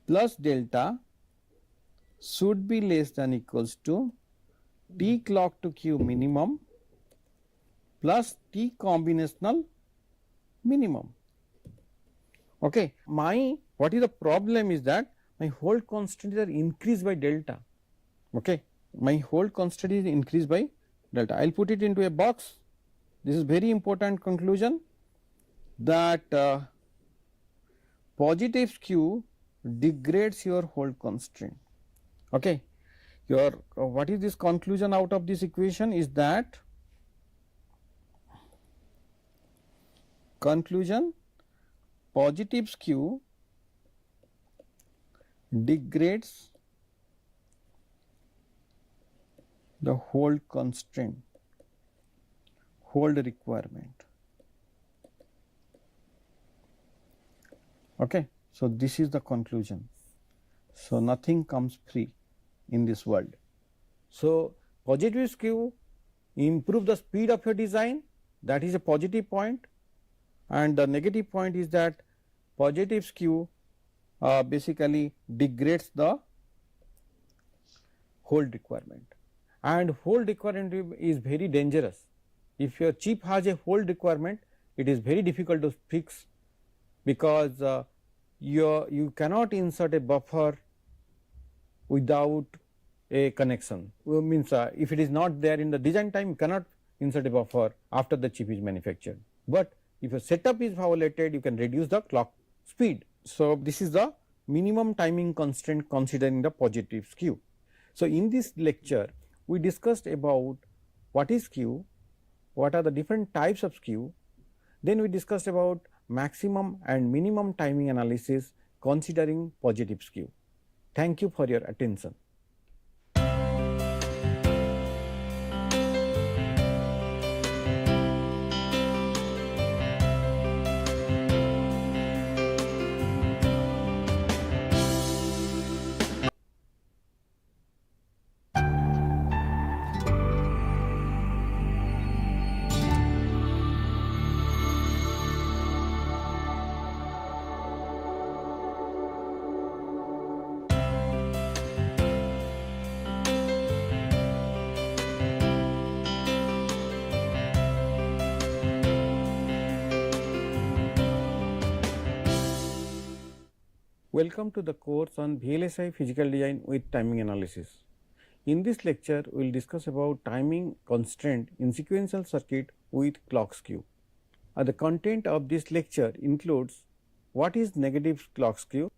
plus delta should be less than equals to t clock to q minimum plus t combinational minimum. Okay. What is the problem is that my hold constant is increased by delta. Okay. My hold constant is increased by delta. I will put it into a box. This is very important conclusion, that positive skew degrades your hold constraint. Okay. Your what is this conclusion out of this equation is that conclusion positive skew degrades the hold constraint, hold requirement. Okay. So, this is the conclusion. So, nothing comes free in this world. So, positive skew improve the speed of your design, that is a positive point, and the negative point is that positive skew basically degrades the hold requirement, and hold requirement is very dangerous. If your chip has a hold requirement, it is very difficult to fix, because you cannot insert a buffer without a connection. Means if it is not there in the design time, you cannot insert a buffer after the chip is manufactured, but if your setup is violated, you can reduce the clock speed. So, this is the minimum timing constraint considering the positive skew. So, in this lecture we discussed about what is skew, what are the different types of skew, then we discussed about maximum and minimum timing analysis considering positive skew. Thank you for your attention. Welcome to the course on VLSI physical design with timing analysis. In this lecture, we will discuss about timing constraint in sequential circuit with clock skew. The content of this lecture includes what is negative clock skew,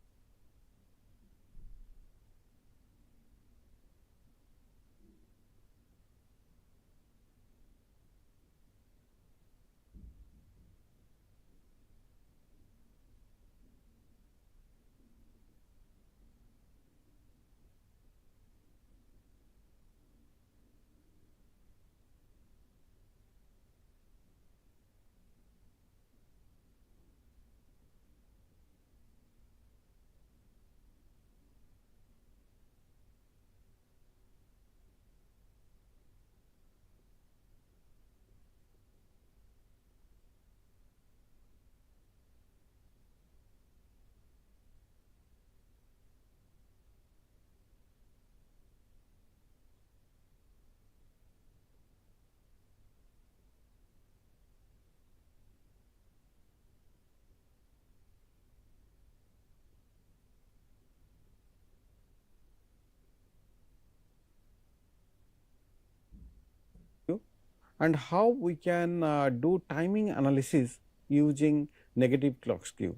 and how we can do timing analysis using negative clock skew.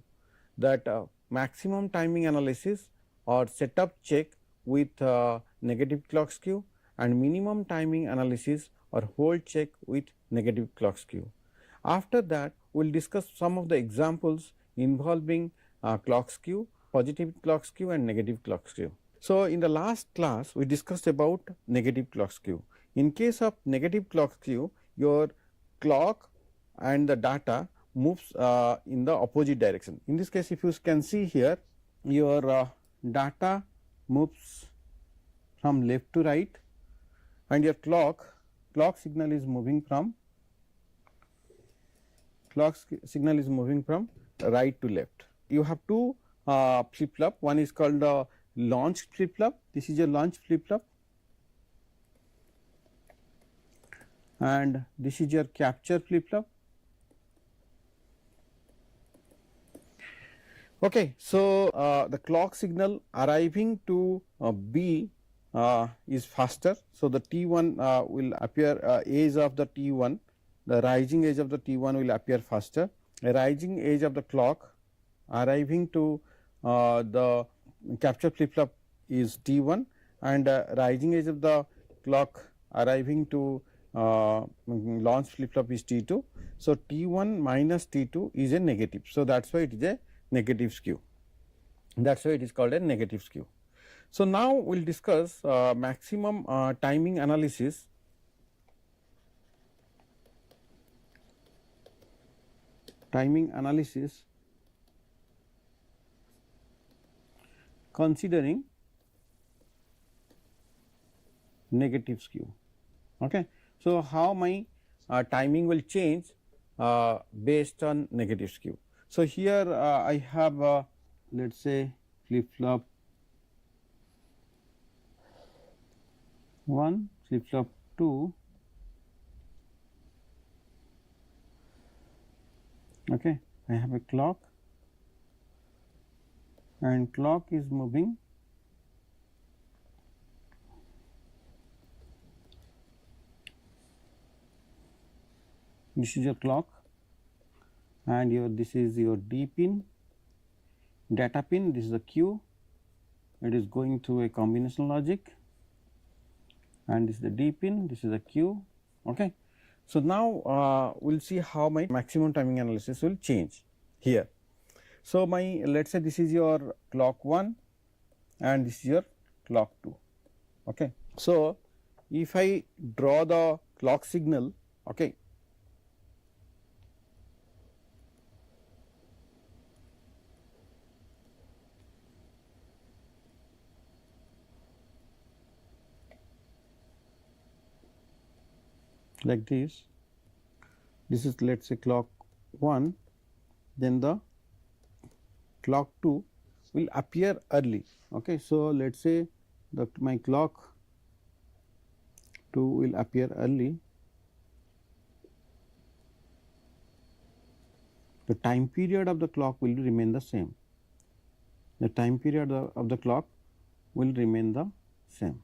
That maximum timing analysis or setup check with negative clock skew, and minimum timing analysis or hold check with negative clock skew. After that, we will discuss some of the examples involving clock skew, positive clock skew and negative clock skew. So, in the last class we discussed about negative clock skew. In case of negative clock skew, your clock and the data moves in the opposite direction. In this case, if you can see here, your data moves from left to right, and your clock signal is moving from right to left. You have two flip flop. One is called the launch flip flop. This is your launch flip flop, and this is your capture flip flop. Okay, so the clock signal arriving to B is faster. So the T1 will appear edge of the T1, the rising edge of the T1 will appear faster. The rising edge of the clock arriving to the capture flip flop is T1, and rising edge of the clock arriving to launch flip flop is T2. So T1 minus T2 is a negative. So that is why it is a negative skew. That is why it is called a negative skew. So now we will discuss maximum timing analysis. Timing analysis considering negative skew. Okay. So how my timing will change based on negative skew. So here I have let us say flip flop 1, flip flop 2, okay. I have a clock and clock is moving this is your clock, and your this is your D pin, data pin, this is the Q, it is going through a combinational logic, and this is the D pin, this is the Q. Okay. So now we will see how my maximum timing analysis will change here. So my let us say this is your clock 1 and this is your clock 2. Okay. So if I draw the clock signal, okay, like this is let us say clock 1, then the clock 2 will appear early. Okay. So let us say my clock 2 will appear early, the time period of the clock will remain the same, the time period of the clock will remain the same.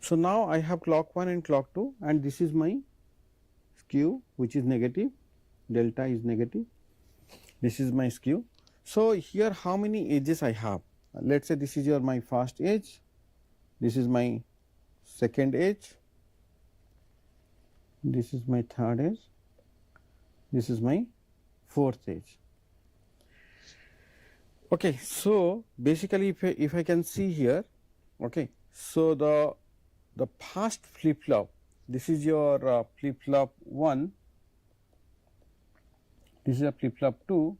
So now I have clock 1 and clock 2, and this is my skew which is negative, delta is negative, this is my skew. So here how many edges I have? Let us say this is your my first edge, this is my second edge, this is my third edge, this is my fourth edge. Okay. So basically if I can see here, okay, so the first flip flop, this is your flip flop 1, this is a flip flop 2,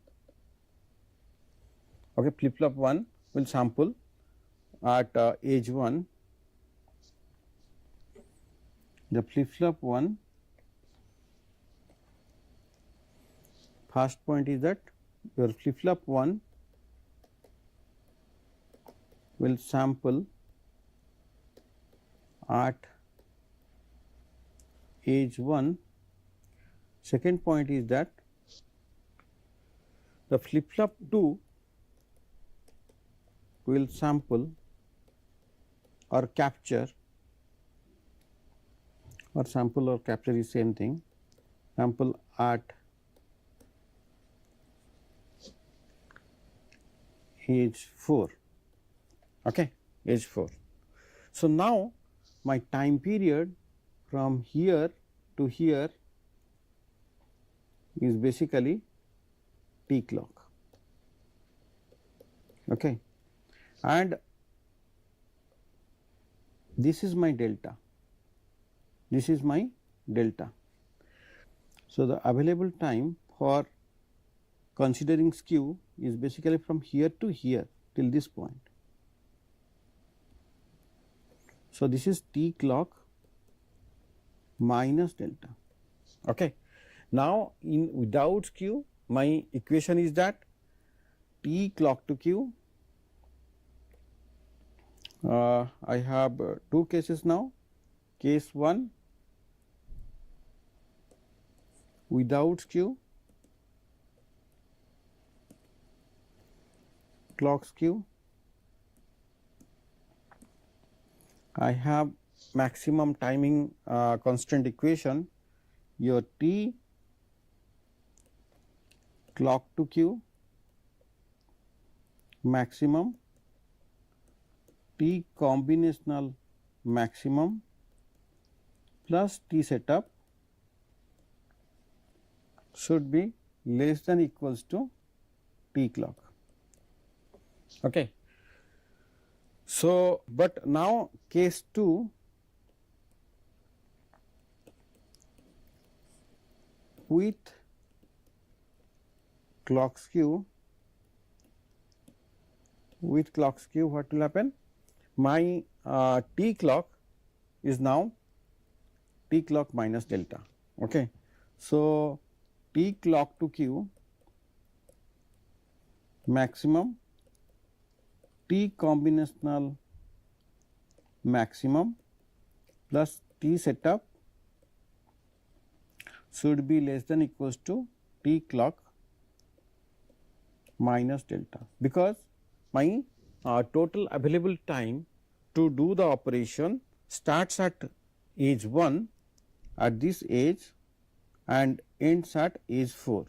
okay. Flip flop 1 will sample at edge 1, the flip flop 1 first point is that your flip flop 1 will sample at edge 1. Second point is that the flip flop 2 will sample or capture, or sample or capture is same thing, sample at edge 4, okay, edge 4. So now my time period from here to here is basically T clock, okay, and this is my delta, this is my delta. So the available time for considering skew is basically from here to here till this point. So this is T clock minus delta. Okay. Now in without skew my equation is that T clock to Q. I have two cases now. Case 1 without Q, clock skew. I have maximum timing constant equation, your T clock to Q maximum, T combinational maximum plus T setup should be less than equals to T clock. Okay. So, but now case 2 with clock skew, what will happen? My T clock is now T clock minus delta. Okay. So, T clock to Q maximum, T combinational maximum plus T setup should be less than equals to T clock minus delta, because my total available time to do the operation starts at age 1 at this age and ends at age 4.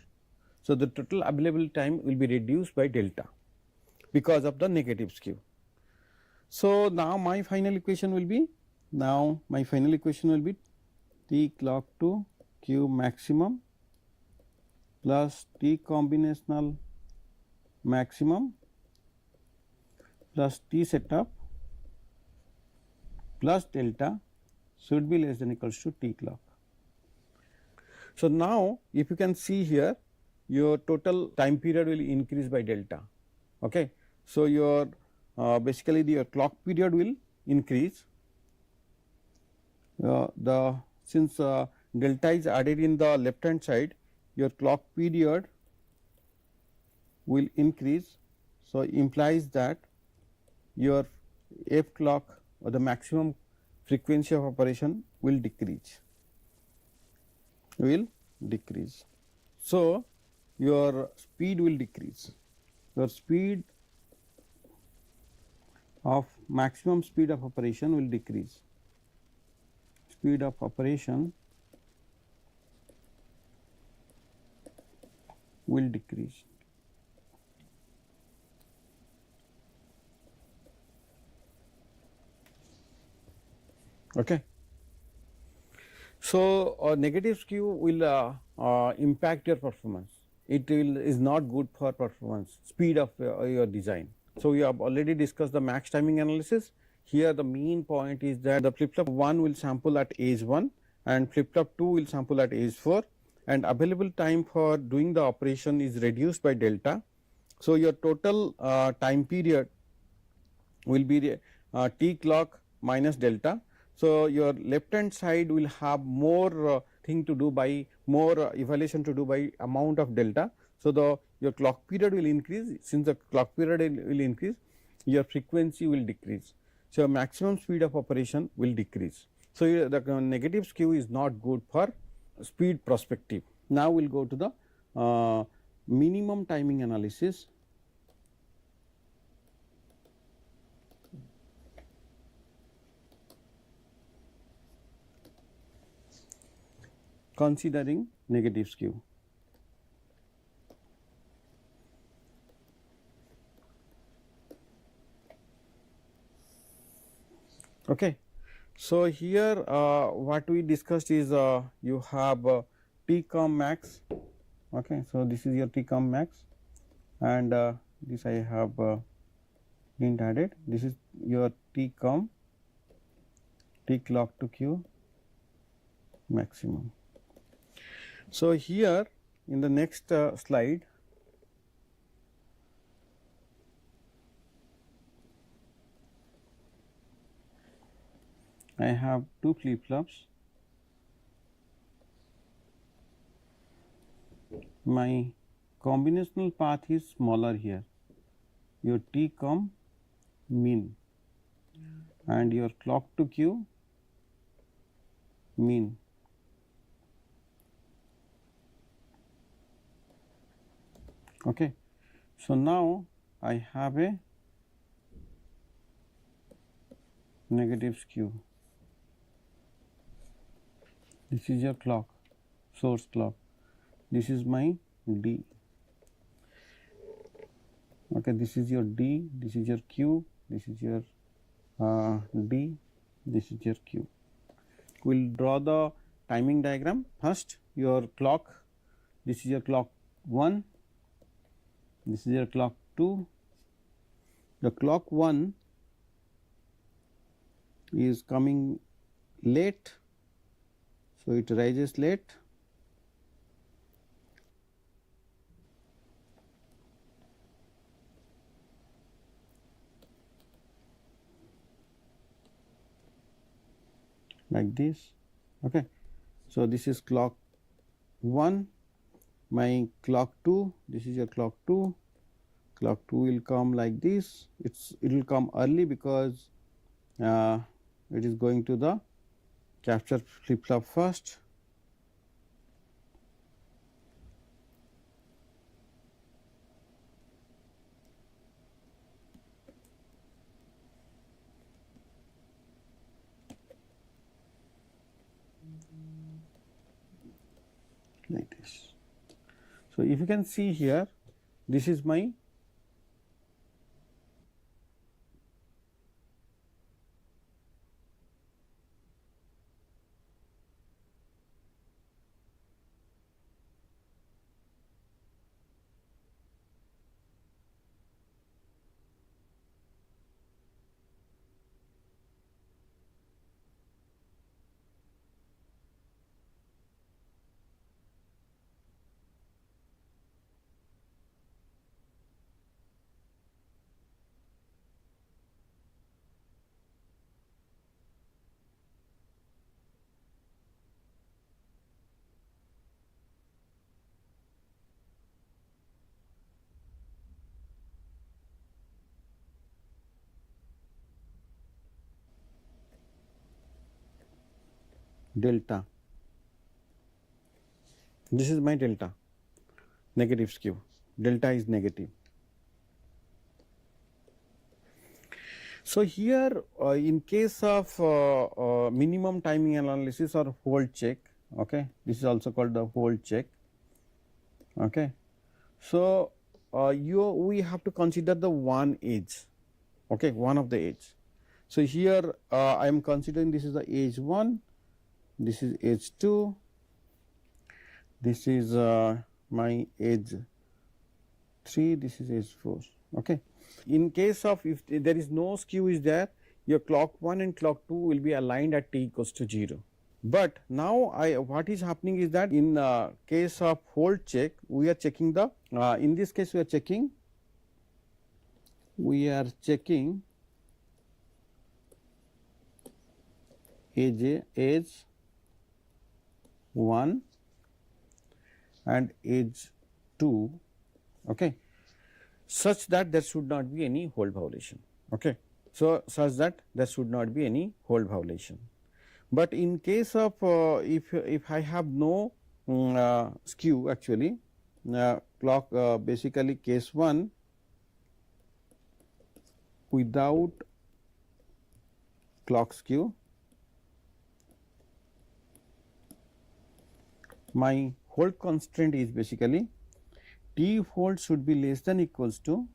So, the total available time will be reduced by delta because of the negative skew. So, now my final equation will be, T clock to Q maximum plus T combinational maximum plus T setup plus delta should be less than equals to T clock. So, now if you can see here, your total time period will increase by delta. Okay. So, your basically your clock period will increase, since delta is added in the left hand side, your clock period will increase. So, implies that your f clock or the maximum frequency of operation will decrease. So, your speed will decrease. Your maximum speed of operation will decrease. Speed of operation will decrease. Okay. So, negative skew will impact your performance. It is not good for performance, speed of your design. So, we have already discussed the max timing analysis. Here the main point is that the flip flop 1 will sample at age 1 and flip flop 2 will sample at age 4, and available time for doing the operation is reduced by delta. So, your total time period will be T clock minus delta. So, your left hand side will have more thing to do by more evaluation to do by amount of delta. So, your clock period will increase. Since the clock period will increase, your frequency will decrease. So, maximum speed of operation will decrease. So, the negative skew is not good for speed perspective. Now, we will go to the minimum timing analysis. Considering negative skew. Okay. So, here what we discussed is you have T com max. Okay. So, this is your T com max, and this I have didn't added. This is your T com, T clock to Q maximum. So, here in the next slide, I have two flip flops. My combinational path is smaller here, your T com min and your clock to Q min. Okay. So, now I have a negative skew. This is your clock, source clock. This is my D. Okay, this is your D, this is your Q, this is your D, this is your Q. We will draw the timing diagram. First, your clock, this is your clock 1, this is your clock 2. The clock 1 is coming late, so it rises late. Like this. Okay. So, this is clock 1, my clock 2, this is your clock 2, clock 2 will come like this. It will come early because it is going to the capture flip flop first. Like this. So, if you can see here, this is my delta. This is my delta, negative skew, delta is negative. So, here in case of minimum timing analysis or hold check, okay, this is also called the hold check. Okay. So, we have to consider the one edge, okay, one of the edge. So, here I am considering this is the edge 1, this is edge 2, this is my edge 3, this is edge 4. Okay. In case of if there is no skew is there, your clock 1 and clock 2 will be aligned at t equals to 0. But now what is happening is that in case of hold check, we are checking the in this case we are checking edge 1 and edge 2, okay, such that there should not be any hold violation. Okay. So, such that there should not be any hold violation. But in case of if I have no skew actually, clock basically case 1 without clock skew, my hold constraint is basically T hold should be less than equals to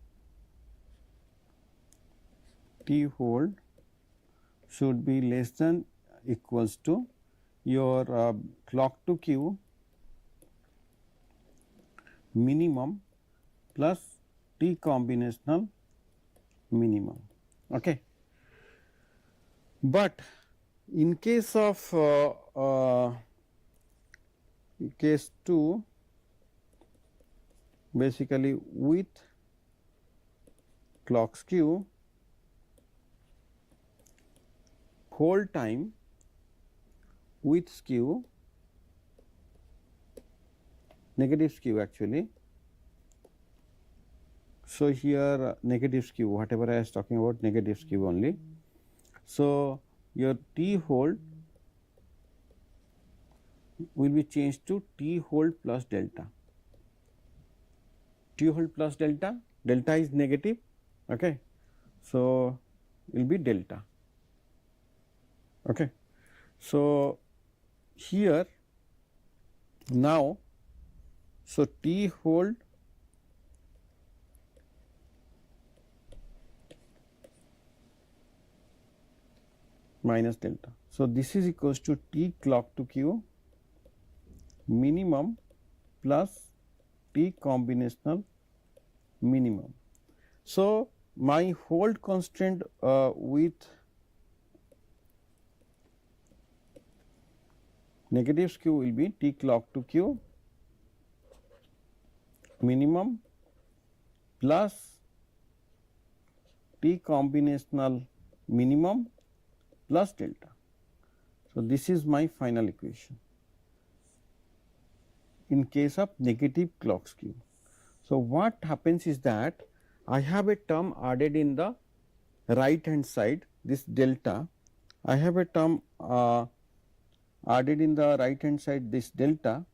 your clock to Q minimum plus T combinational minimum. Okay. But in case of case 2, basically with clock skew, hold time with skew, negative skew actually, So, here negative skew, whatever I was talking about, negative skew only. So, your T hold will be changed to T hold plus delta. T hold plus delta, delta is negative, okay. So, will be delta, okay. So, here now, so T hold minus delta. So, this is equals to T clock to Q minimum plus T combinational minimum. So, my hold constant with negative skew will be T clock to Q minimum plus T combinational minimum plus delta. So, this is my final equation in case of negative clock skew. So, what happens is that I have a term added in the right hand side, this delta. I have a term added in the right hand side, this delta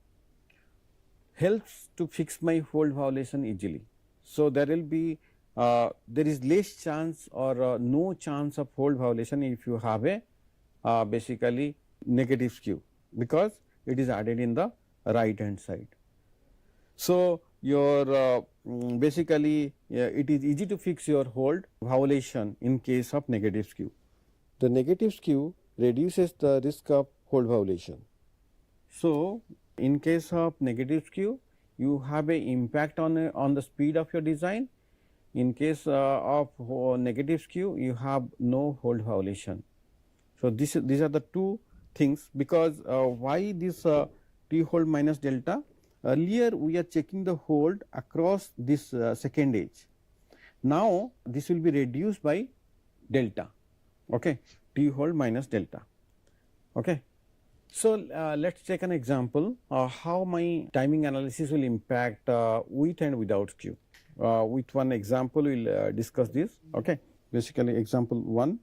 helps to fix my hold violation easily. So, there will be there is less chance or no chance of hold violation if you have a basically negative skew, because it is added in the right hand side. So, your basically it is easy to fix your hold violation in case of negative skew. The negative skew reduces the risk of hold violation. So, in case of negative skew, you have a impact on the speed of your design. In case of negative skew, you have no hold violation. So, these are the two things, because why this T hold minus delta? Earlier we are checking the hold across this second edge. Now, this will be reduced by delta, okay, T hold minus delta. Okay. So, let us take an example how my timing analysis will impact with and without skew. With one example we will discuss this. Okay. Basically example 1.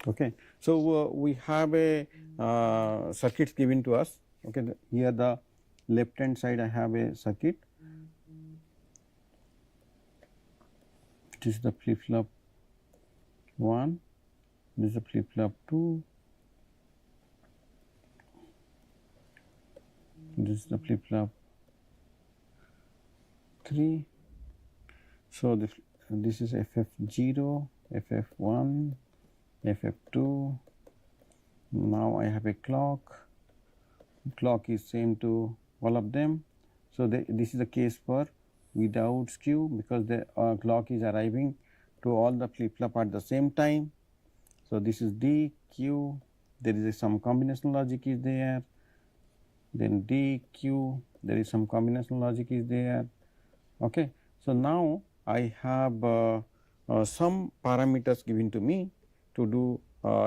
Okay. So, we have a circuits given to us. Okay. Here the left hand side I have a circuit. This is the flip flop 1, this is the flip flop 2, this is the flip flop 3. So, this is FF0, FF1, FF2. Now, I have a clock is same to all of them. So, this is the case for without skew, because the clock is arriving to all the flip flop at the same time. So, this is D, Q, there is some combinational logic is there, then D, Q, there is some combinational logic is there. Okay. So, now I have some parameters given to me to do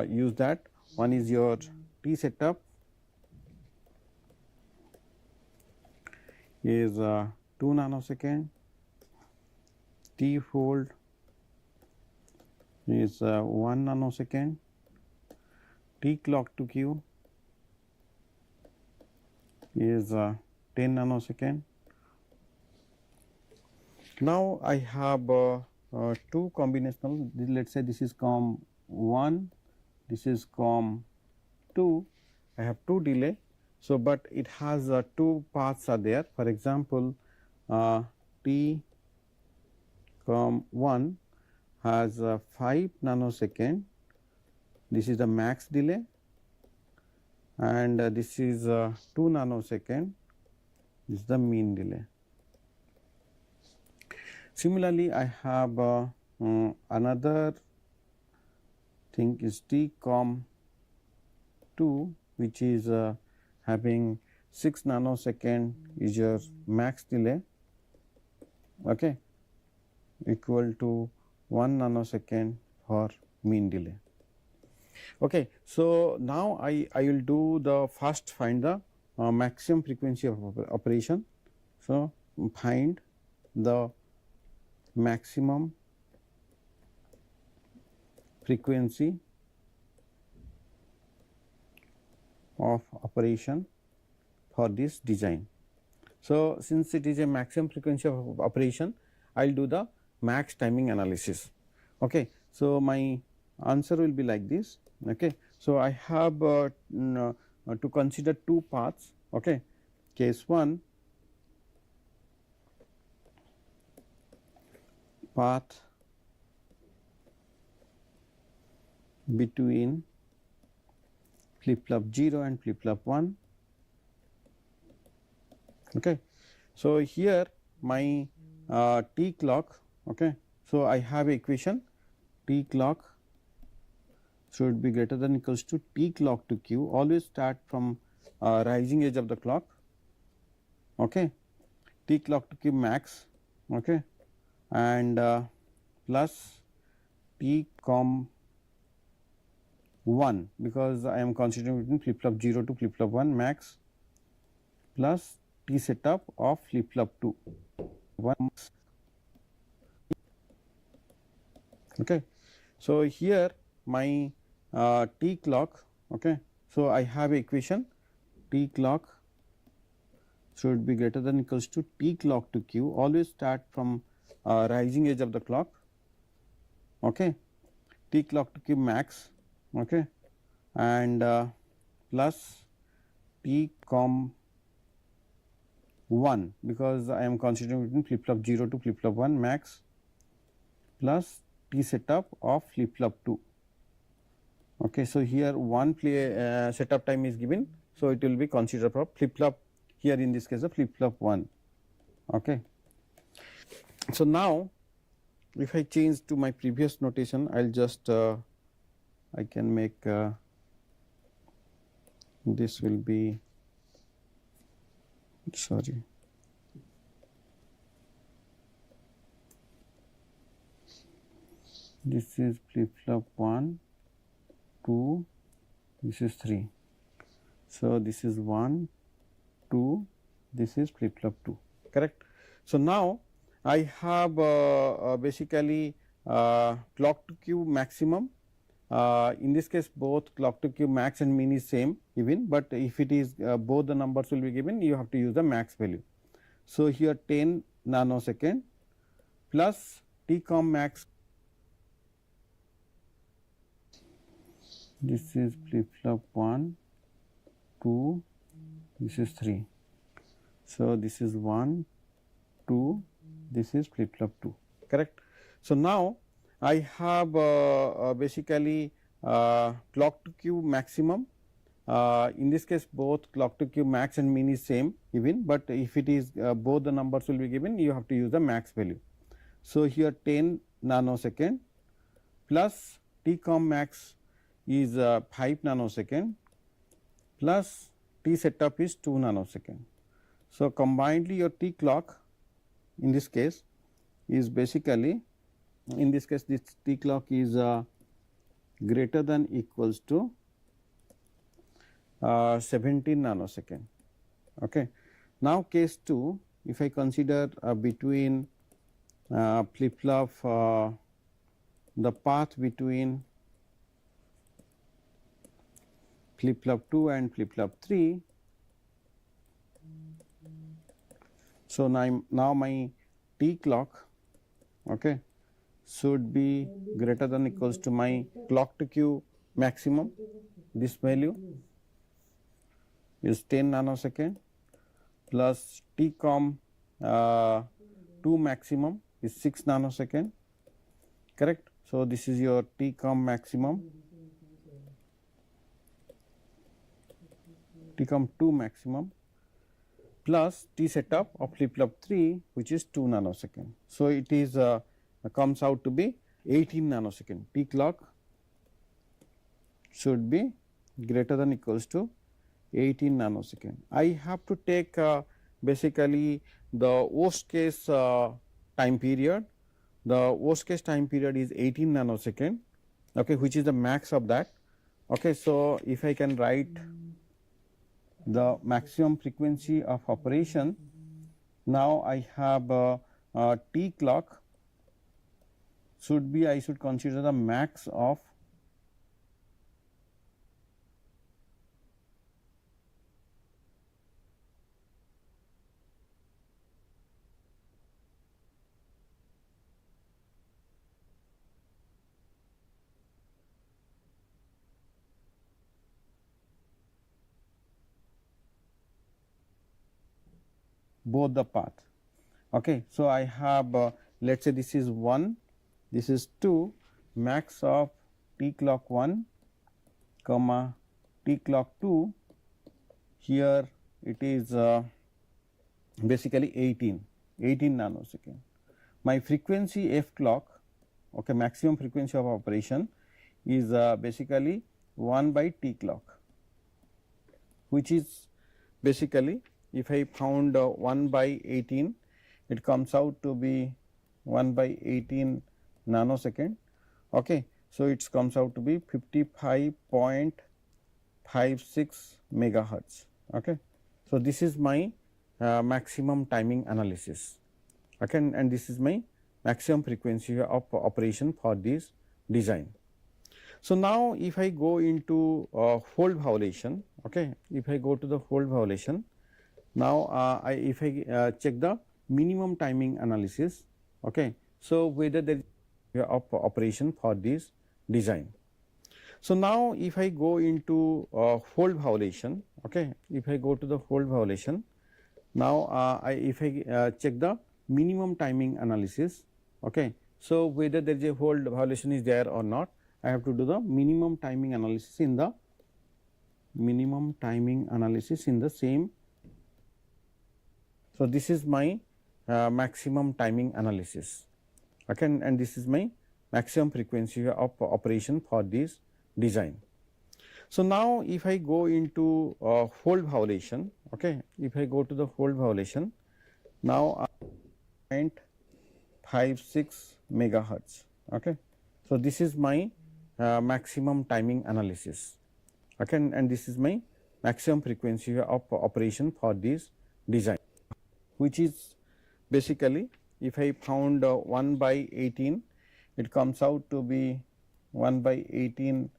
use that. One is your T setup is 2 nanosecond, T hold is 1 nanosecond, T clock to Q is 10 nanosecond. Now, I have two combinational, let us say this is COM 1, this is COM 2, I have 2 delay. So, but it has 2 paths are there. For example, T COM 1 has 5 nanosecond, this is the max delay, and this is 2 nanosecond, this is the mean delay. Similarly, I have another thing is T COM 2, which is having 6 nanosecond is your max delay, okay, equal to 1 nanosecond for mean delay. Okay. So, now I will do the first find the maximum frequency of operation. So, find the maximum frequency of operation for this design. So, since it is a maximum frequency of operation, I will do the max timing analysis. Okay. So, my answer will be like this. Okay. So, I have to consider two paths. Okay. Case 1, path between flip flop 0 and flip flop 1. Okay. So, here my T clock. Okay. So, I have equation T clock should be greater than equals to T clock to Q, always start from rising edge of the clock. Okay. T clock to Q max. Okay. And plus T com 1, because I am considering between flip flop 0 to flip flop 1 max, plus T setup of flip flop 2 1. Okay. So, here my T clock. Okay. So, I have equation T clock should be greater than equals to T clock to Q, always start from rising edge of the clock. Okay. T clock to Q max. Okay. And plus T com 1, because I am considering between flip flop 0 to flip flop 1 max, plus T setup of flip flop 2. Okay. So, here one play setup time is given. So, it will be considered for flip flop, here in this case the flip flop 1. Okay. So, now if I change to my previous notation, I will just I can make this will be, sorry, this is flip flop 1, 2, this is 3. So, this is 1, 2, this is flip flop 2, correct. So, now I have basically clock to Q maximum. In this case both clock to Q max and min is same even, but if it is both the numbers will be given, you have to use the max value. So, here 10 nanosecond plus T com max, this is flip flop 1, 2, this is 3. So, this is 1, 2, this is flip flop 2, correct. So, now I have basically clock to Q maximum. In this case both clock to Q max and min is same even, but if it is both the numbers will be given, you have to use the max value. So, here 10 nanosecond plus T com max is 5 nanosecond plus T setup is 2 nanosecond. So, combinedly your T clock in this case is basically, in this case this T clock is greater than equals to 17 nanosecond. Okay. Now, case 2, if I consider between flip flop the path between flip flop 2 and flip flop 3. So, now my T clock, okay, should be greater than equals to my clock to Q maximum. This value is 10 nanosecond plus T com 2 maximum is 6 nanosecond, correct. So, this is your T com maximum, T com 2 maximum plus T setup of flip flop 3, which is 2 nanosecond. So, it is comes out to be 18 nanosecond. T clock should be greater than equals to 18 nanosecond. I have to take basically the worst case time period. The worst case time period is 18 nanosecond, okay, which is the max of that. Okay. So, if I can write the maximum frequency of operation Now I have T clock should be, I should consider the max of both the path. Okay. So, I have let us say this is 1, this is 2, max of T clock 1 comma T clock 2, here it is basically 18 nanosecond. My frequency f clock, okay, maximum frequency of operation is basically 1 by T clock, which is basically if I found 1 by 18, it comes out to be 1 by 18 nanosecond. Okay. So, it comes out to be 55.56 megahertz. Okay. So, this is my maximum timing analysis, okay, and this is my maximum frequency of operation for this design. So, now if I go into fold violation, okay, if I go to the fold violation, now if I check the minimum timing analysis, okay, so whether there is of operation for this design. So, now if I go into fold violation, okay, if I go to the fold violation, now if I check the minimum timing analysis, okay, so whether there is a fold violation is there or not, I have to do the minimum timing analysis in the same. So, this is my maximum timing analysis, okay, and this is my maximum frequency of operation for this design. So, now if I go into fold violation, okay, if I go to the fold violation, now 0.56 megahertz. Okay. So, this is my maximum timing analysis, okay, and this is my maximum frequency of operation for this design, which is basically if I found 1 by 18, it comes out to be 1 by 18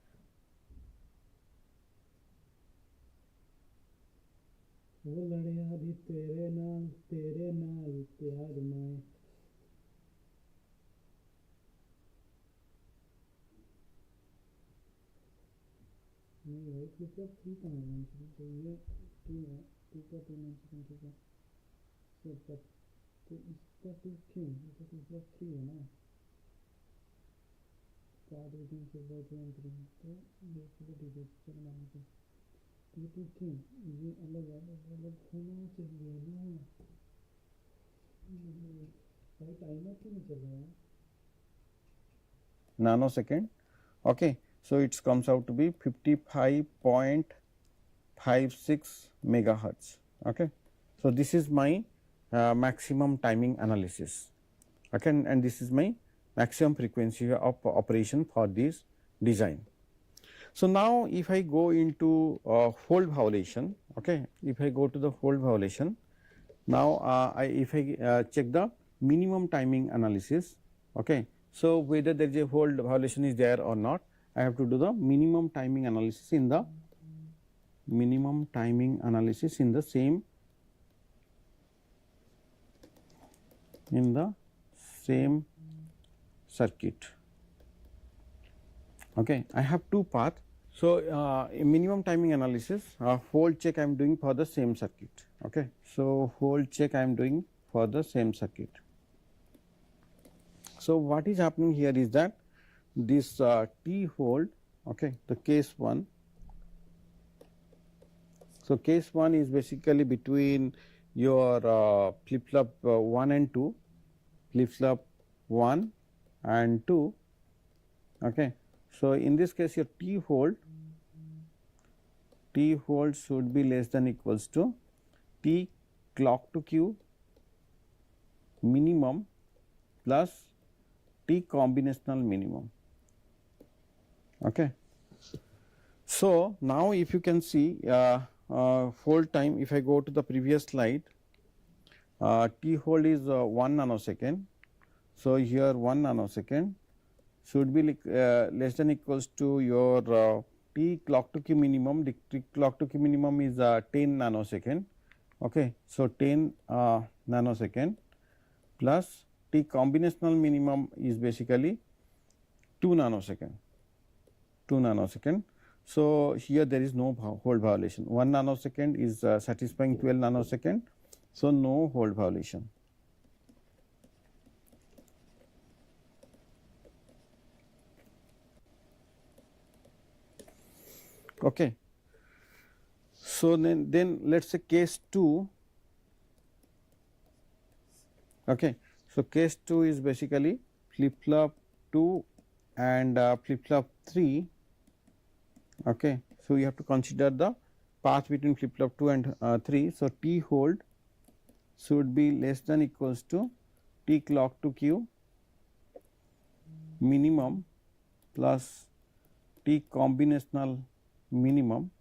nanosecond. Okay. So, it comes out to be 55.56 megahertz. Okay. So, this is my maximum timing analysis, okay, and this is my maximum frequency of operation for this design. So, now if I go into fold violation, okay, if I go to the fold violation, now if I check the minimum timing analysis, okay, so whether there is a fold violation is there or not, I have to do the minimum timing analysis in the same circuit. Okay. I have two paths. So, in minimum timing analysis, fold check I am doing for the same circuit. Okay. So, fold check I am doing for the same circuit. So, what is happening here is that this T hold, okay, the case 1. So, case 1 is basically between your flip flop 1 and 2, flip flop 1 and 2. Okay. So, in this case your T hold should be less than equals to T clock to Q minimum plus T combinational minimum. Okay. So, now if you can see fold time, if I go to the previous slide, T hold is 1 nanosecond. So, here 1 nanosecond should be less than equals to your T clock to Q minimum. The T clock to Q minimum is 10 nanosecond. Okay. So, 10 nanosecond plus T combinational minimum is basically 2 nanosecond, 2 nanosecond. So, here there is no hold violation. 1 nanosecond is satisfying 12 nanosecond. So, no hold violation. Okay. So, then let us say case 2. Okay. So, case 2 is basically flip flop 2 and flip flop 3. Okay. So, you have to consider the path between flip flop 2 and 3. So, T hold should be less than equals to T clock to Q minimum plus T combinational minimum.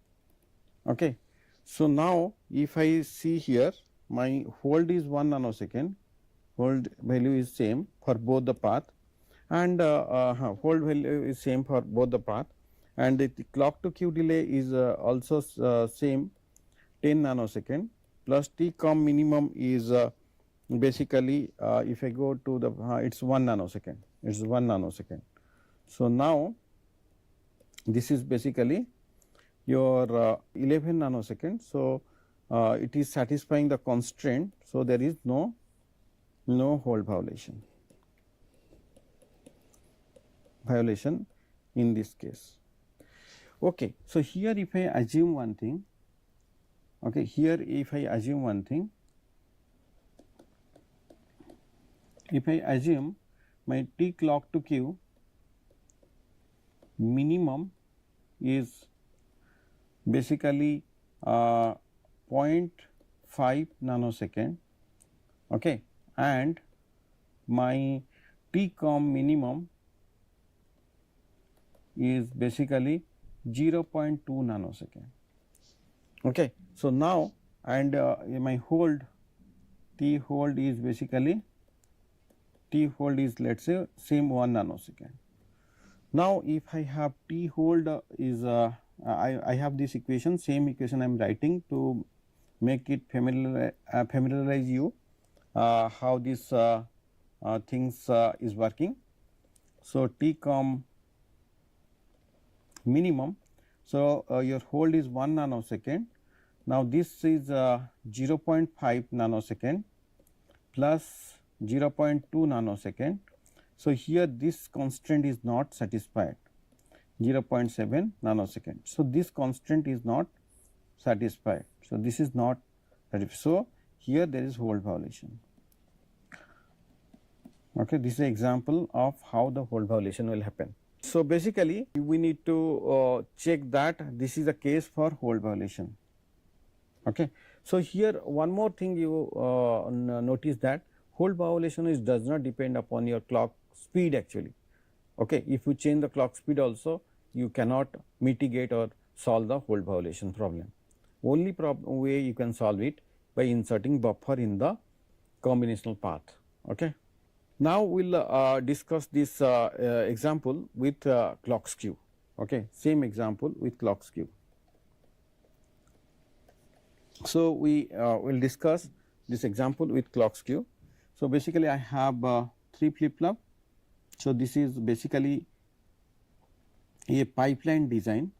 Okay. So, now if I see here my hold is 1 nanosecond, hold value is same for both the path, and hold value is same for both the path, and the clock to Q delay is also same 10 nanosecond plus T com minimum is basically if I go to the it is 1 nanosecond, it is 1 nanosecond. So, now this is basically your 11 nanosecond. So, it is satisfying the constraint. So, there is no hold violation in this case. Okay. So, here if I assume one thing, okay, here if I assume one thing, if I assume my T clock to Q minimum is basically 0.5 nanosecond, okay, and my T com minimum is basically 0.2 nanosecond. Okay. So, now and my hold T hold is basically T hold is let us say same 1 nanosecond. Now, if I have T hold is I have this equation, same equation I am writing to make it familiarize you how this things is working. So, T com minimum. So, your hold is 1 nanosecond. Now, this is 0.5 nanosecond plus 0.2 nanosecond. So, here this constraint is not satisfied, 0.7 nanosecond. So, this constraint is not satisfied. So, this is not satisfied. So, here there is hold violation. Okay, this is an example of how the hold violation will happen. So, basically we need to check that this is a case for hold violation. Okay. So, here one more thing you notice that hold violation does not depend upon your clock speed actually. Okay. If you change the clock speed also, you cannot mitigate or solve the hold violation problem. Only way you can solve it by inserting buffer in the combinational path. Okay. Now, we will discuss this example with clock skew. Okay. Same example with clock skew. So, we will discuss this example with clock skew. So, basically I have 3 flip flop. So, this is basically a pipeline design.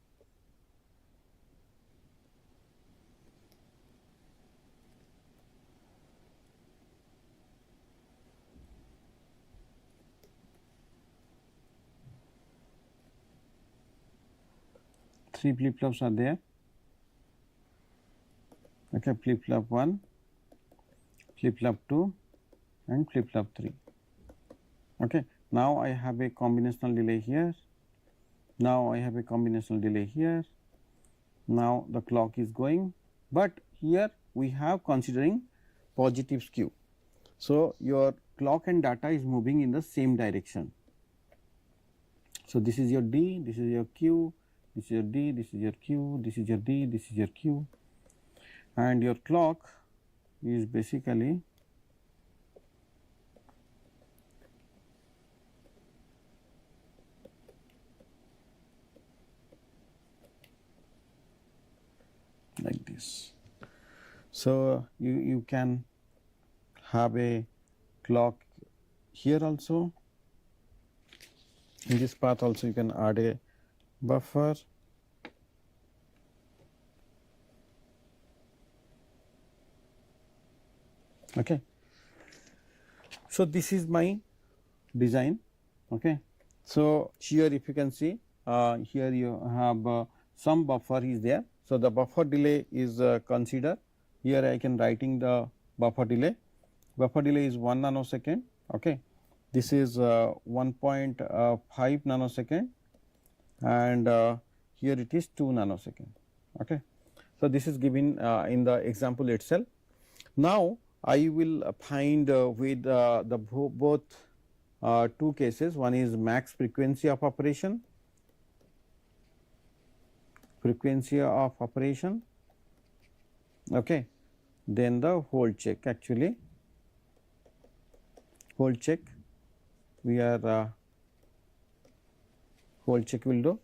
Three flip flops are there. Okay, flip flop 1, flip flop 2 and flip flop 3. Okay. Now, I have a combinational delay here, now I have a combinational delay here, now the clock is going, but here we have considering positive skew. So, your clock and data is moving in the same direction. So, this is your D, this is your Q, this is your D, this is your Q, this is your D, this is your Q, and your clock is basically this. So, you can have a clock here also. In this path also you can add a buffer. Okay. So, this is my design. Okay. So, here if you can see here you have some buffer is there. So, the buffer delay is considered. Here I can writing the buffer delay. Buffer delay is 1 nanosecond. Okay. This is 1.5 nanosecond, and here it is 2 nanosecond. Okay. So, this is given in the example itself. Now, I will find with the both two cases. One is max frequency of operation, okay. Then the hold check, actually hold check, we are hold check will do,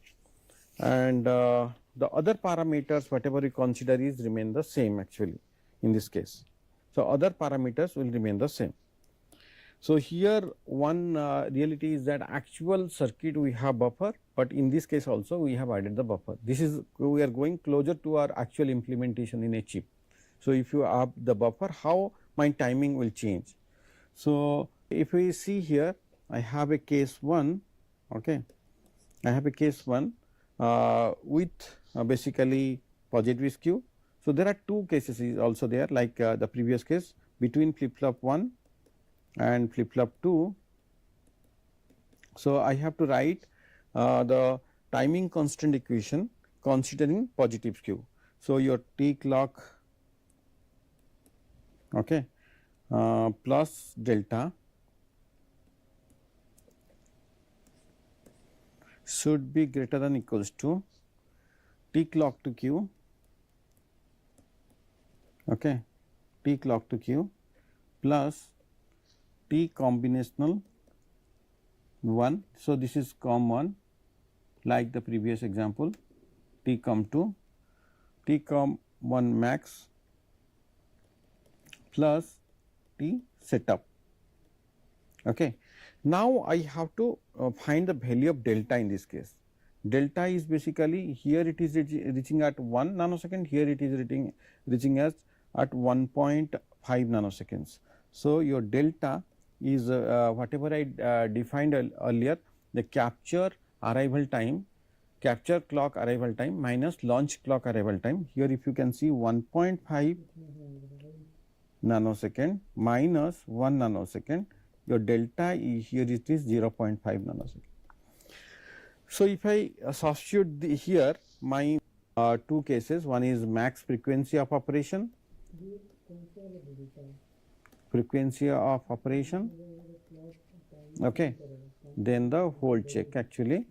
and the other parameters whatever we consider is remain the same actually in this case. So, other parameters will remain the same. So, here one reality is that actual circuit we have buffer, but in this case also we have added the buffer. This is we are going closer to our actual implementation in a chip. So, if you add the buffer, how my timing will change. So, if we see here I have a case 1, okay. I have a case 1 with basically positive skew. So, there are two cases is also there like the previous case between flip flop 1 and flip flop 2. So, I have to write the timing constant equation considering positive skew. So, your T clock, okay, plus delta should be greater than equals to T clock to Q, okay, T clock to Q plus T combinational 1. So, this is com 1 like the previous example, T com 2, T com 1 max plus T setup. Okay. Now, I have to find the value of delta in this case. Delta is basically here it is reaching at 1 nanosecond, here it is reaching as at 1.5 nanoseconds. So, your delta is whatever I defined earlier, the capture arrival time, capture clock arrival time minus launch clock arrival time. Here if you can see 1.5 nanosecond minus 1 nanosecond, your delta is here it is 0.5 nanosecond. So, if I substitute here my two cases, one is max frequency of operation, okay. Then the hold check, actually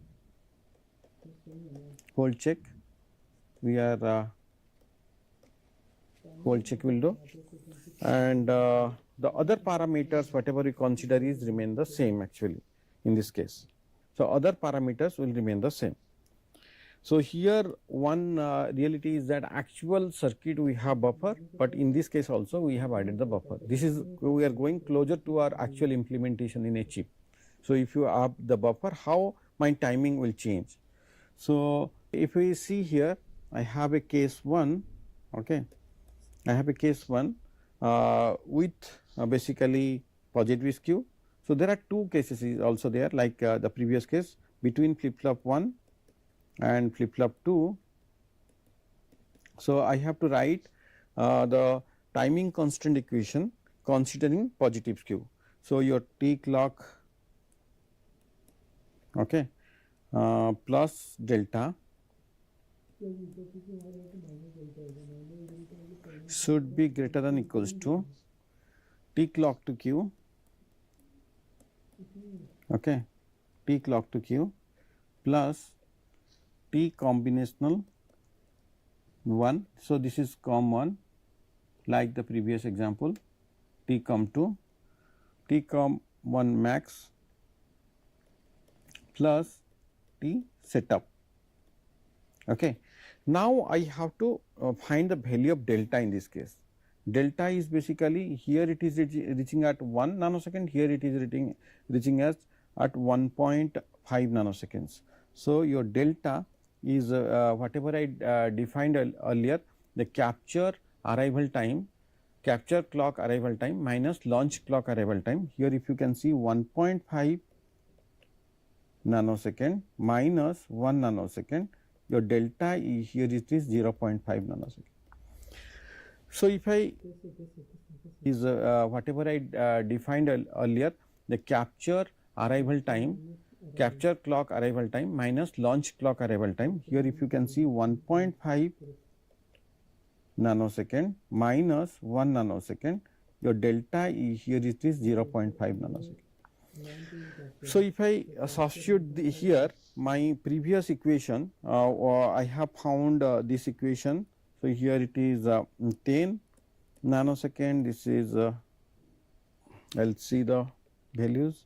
hold check, we are hold check will do, and the other parameters whatever we consider is remain the same actually in this case. So, other parameters will remain the same. So, here one reality is that actual circuit we have buffer, but in this case also we have added the buffer. This is we are going closer to our actual implementation in a chip. So, if you add the buffer, how my timing will change. So, if we see here I have a case 1, okay. I have a case 1 with basically positive skew. So, there are two cases is also there like the previous case between flip flop 1 and flip flop 2. So, I have to write the timing constant equation considering positive skew. So, your T clock, okay, plus delta should be greater than equals to T clock to Q, okay, T clock to Q plus T combinational 1. So, this is com 1 like the previous example, T com 2, T com 1 max plus T setup. Okay. Now I have to find the value of delta in this case. Delta is basically, here it is reaching at 1 nanosecond, here it is reaching as at 1.5 nanoseconds. So, your delta is whatever I defined earlier, the capture arrival time, capture clock arrival time minus launch clock arrival time. Here if you can see 1.5 nanosecond minus 1 nanosecond, your delta here it is 0.5 nanosecond. So, if I is whatever I defined earlier, the capture arrival time, capture clock arrival time minus launch clock arrival time. Here if you can see 1.5 nanosecond minus 1 nanosecond, your delta here it is 0.5 nanosecond. So, if I substitute here my previous equation, I have found this equation. So, here it is 10 nanosecond, this is I will see the values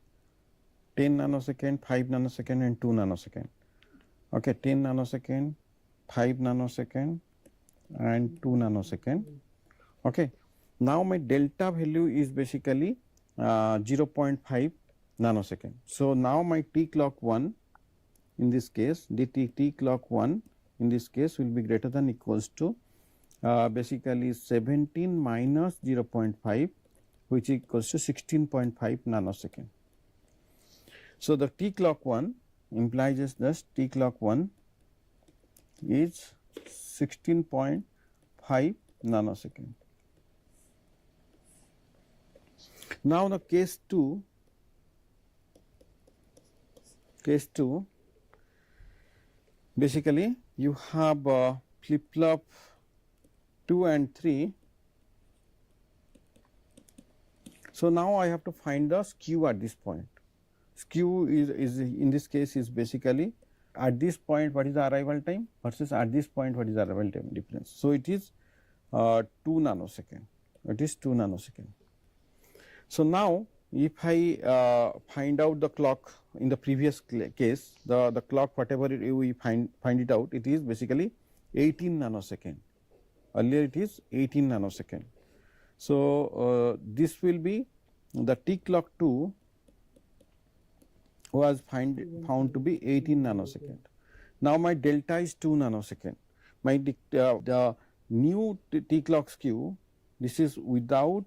10 nanosecond, 5 nanosecond and 2 nanosecond. Okay, 10 nanosecond, 5 nanosecond and 2 nanosecond. Okay. Now, my delta value is basically 0.5 nanosecond. So, now my t clock 1 in this case, t clock 1 in this case will be greater than equals to basically 17 minus 0.5, which equals to 16.5 nanosecond. So, the t clock 1 implies thus t clock 1 is 16.5 nanosecond. Now, the case 2, basically you have flip flop 2 and 3. So, now I have to find the skew at this point. Skew is in this case is basically at this point what is the arrival time versus at this point what is the arrival time difference. So, it is 2 nanosecond, it is 2 nanosecond. So, now if I find out the clock in the previous case, the clock whatever we find it out, it is basically 18 nanosecond, earlier it is 18 nanosecond. So, this will be the t clock 2 was found to be 18 nanosecond. Now, my delta is 2 nanosecond. My the new t clock skew, this is without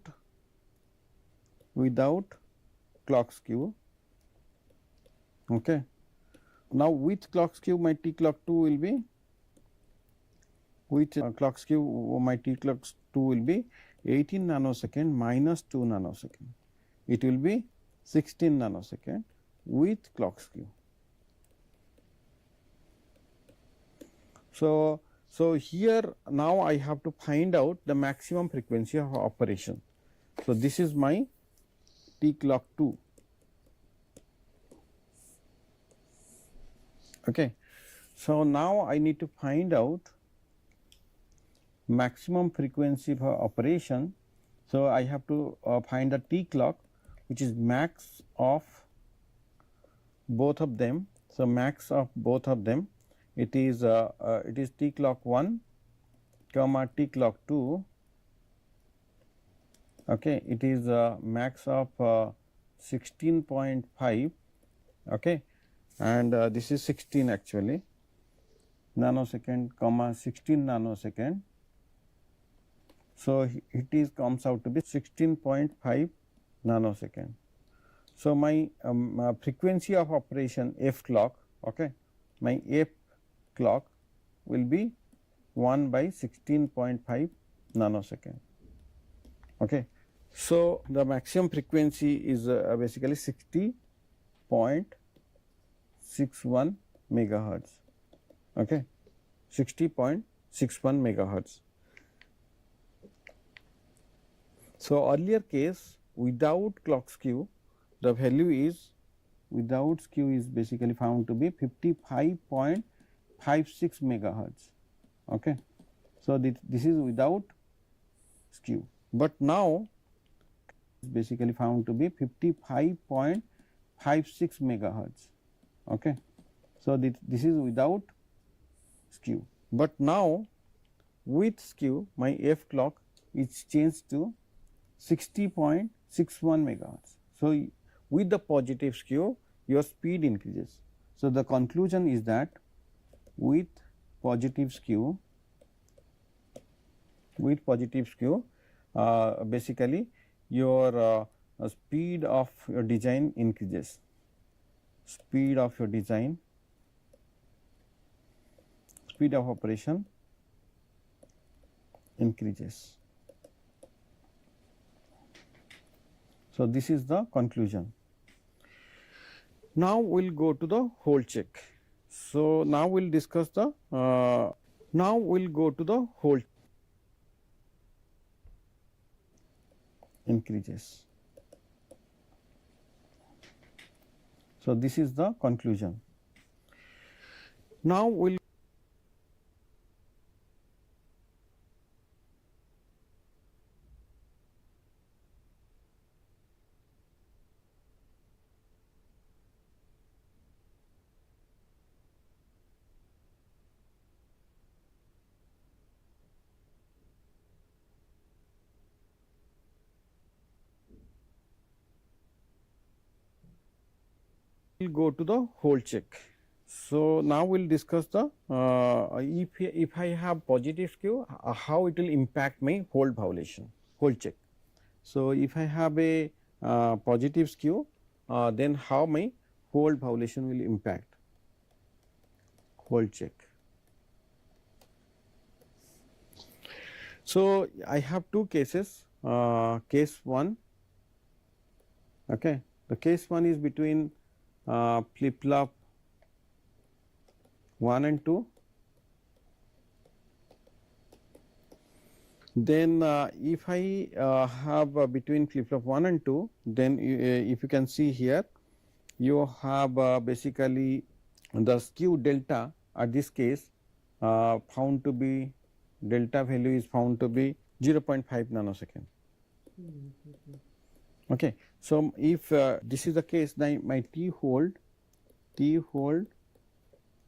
clock skew. Okay. Now, with clock skew my t clock 2 will be, with clock skew my t clock 2 will be 18 nanosecond minus 2 nanosecond. It will be 16 nanosecond with clock skew. So, here now I have to find out the maximum frequency of operation. So, this is my t clock 2. Okay. So, now I need to find out maximum frequency for operation. So, I have to find the t clock which is max of both of them. So, max of both of them, it is t clock 1 comma t clock 2. Okay, it is max of 16.5. Okay, and this is 16 actually nanosecond comma 16 nanosecond. So, it is comes out to be 16.5 nanosecond. So, my frequency of operation f clock, okay, my f clock will be 1 by 16.5 nanosecond. Okay. So, the maximum frequency is basically 60.61 megahertz, okay, 60.61 megahertz. So, earlier case without clock skew, the value is without skew is basically found to be 55.56 megahertz. Okay. So, this is without skew, but now is basically found to be 55.56 megahertz. Okay. So, this is without skew. but now with skew my f clock is changed to 60.61 megahertz. So, with the positive skew your speed increases. So, the conclusion is that with positive skew basically your speed of your design increases, speed of operation increases. So, this is the conclusion. Now, we will go to the hold check. So, now we will discuss the hold increases. So, this is the conclusion. Now, we will go to the hold check. So, now we will discuss the if I have positive skew, how it will impact my hold violation, hold check. So, if I have a positive skew, then how my hold violation will impact, hold check. So, I have two cases, case 1, okay. The case 1 is between flip flop 1 and 2. Then if I have between flip flop 1 and 2, then if you can see here, you have basically the skew delta at this case found to be, delta value is found to be 0.5 nanosecond. Okay. So, if this is the case, then my T hold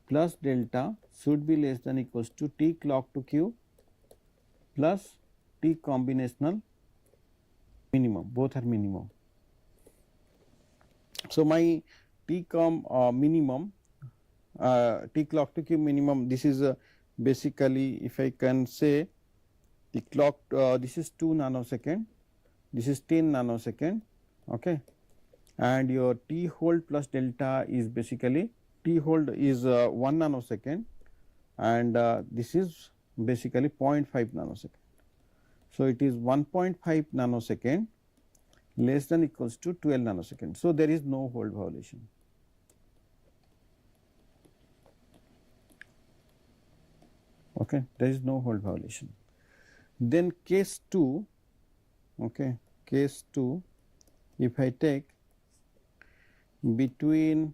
plus delta should be less than equals to T clock to Q plus T combinational minimum, both are minimum. So, my T minimum, T clock to Q minimum, this is basically, if I can say, the clock this is 2 nanosecond, this is 10 nanosecond, okay, and your T hold plus delta is basically, T hold is 1 nanosecond and this is basically 0.5 nanosecond. So, it is 1.5 nanosecond less than equals to 12 nanosecond. So, there is no hold violation. Okay, there is no hold violation. Then case 2, okay, case 2, if I take between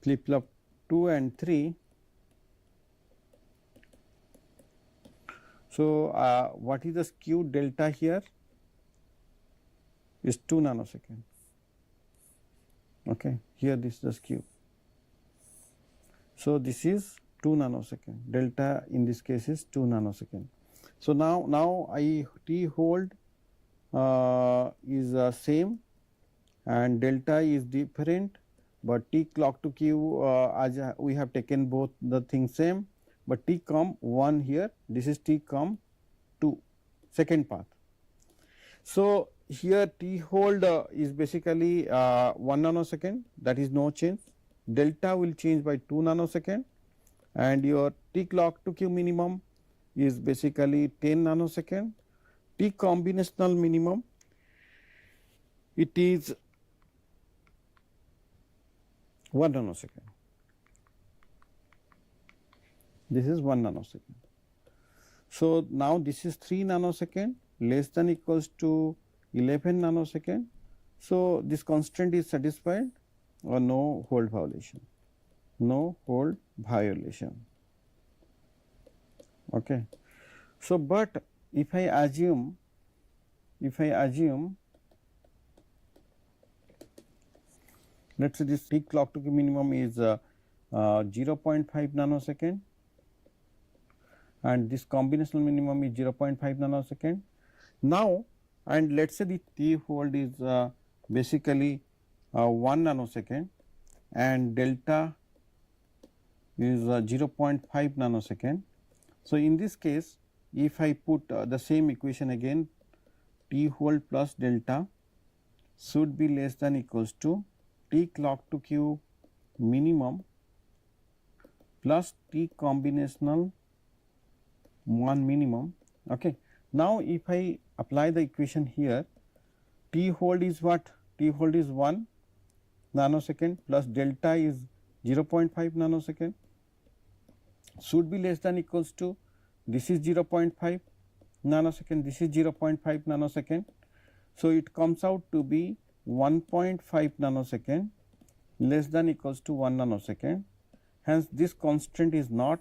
flip flop 2 and 3, so what is the skew delta here is 2 nanosecond, okay, here this is the skew. So, this is 2 nanosecond, delta in this case is 2 nanosecond. So, now I T hold is same and delta is different, but T clock to Q as we have taken both the things same, but T com 1 here, this is T com 2, second path. So, here T hold is basically 1 nanosecond, that is no change, delta will change by 2 nanosecond and your T clock to Q minimum is basically 10 nanosecond, T combinational minimum it is 1 nanosecond, this is 1 nanosecond. So, now this is 3 nanosecond less than equals to 11 nanosecond. So, this constraint is satisfied or no hold violation, no hold violation. Okay. So, but if I assume let us say this T clock to Q minimum is 0.5 nanosecond and this combinational minimum is 0.5 nanosecond. Now, and let us say the t hold is basically 1 nanosecond and delta is 0.5 nanosecond. So, in this case, if I put the same equation again, t hold plus delta should be less than equals to t clock to q minimum plus t combinational 1 minimum. Okay. Now, if I apply the equation here, t hold is what? T hold is 1 nanosecond plus delta is 0.5 nanosecond should be less than equals to, this is 0.5 nanosecond, this is 0.5 nanosecond. So, it comes out to be 1.5 nanosecond less than equals to 1 nanosecond. Hence, this constant is not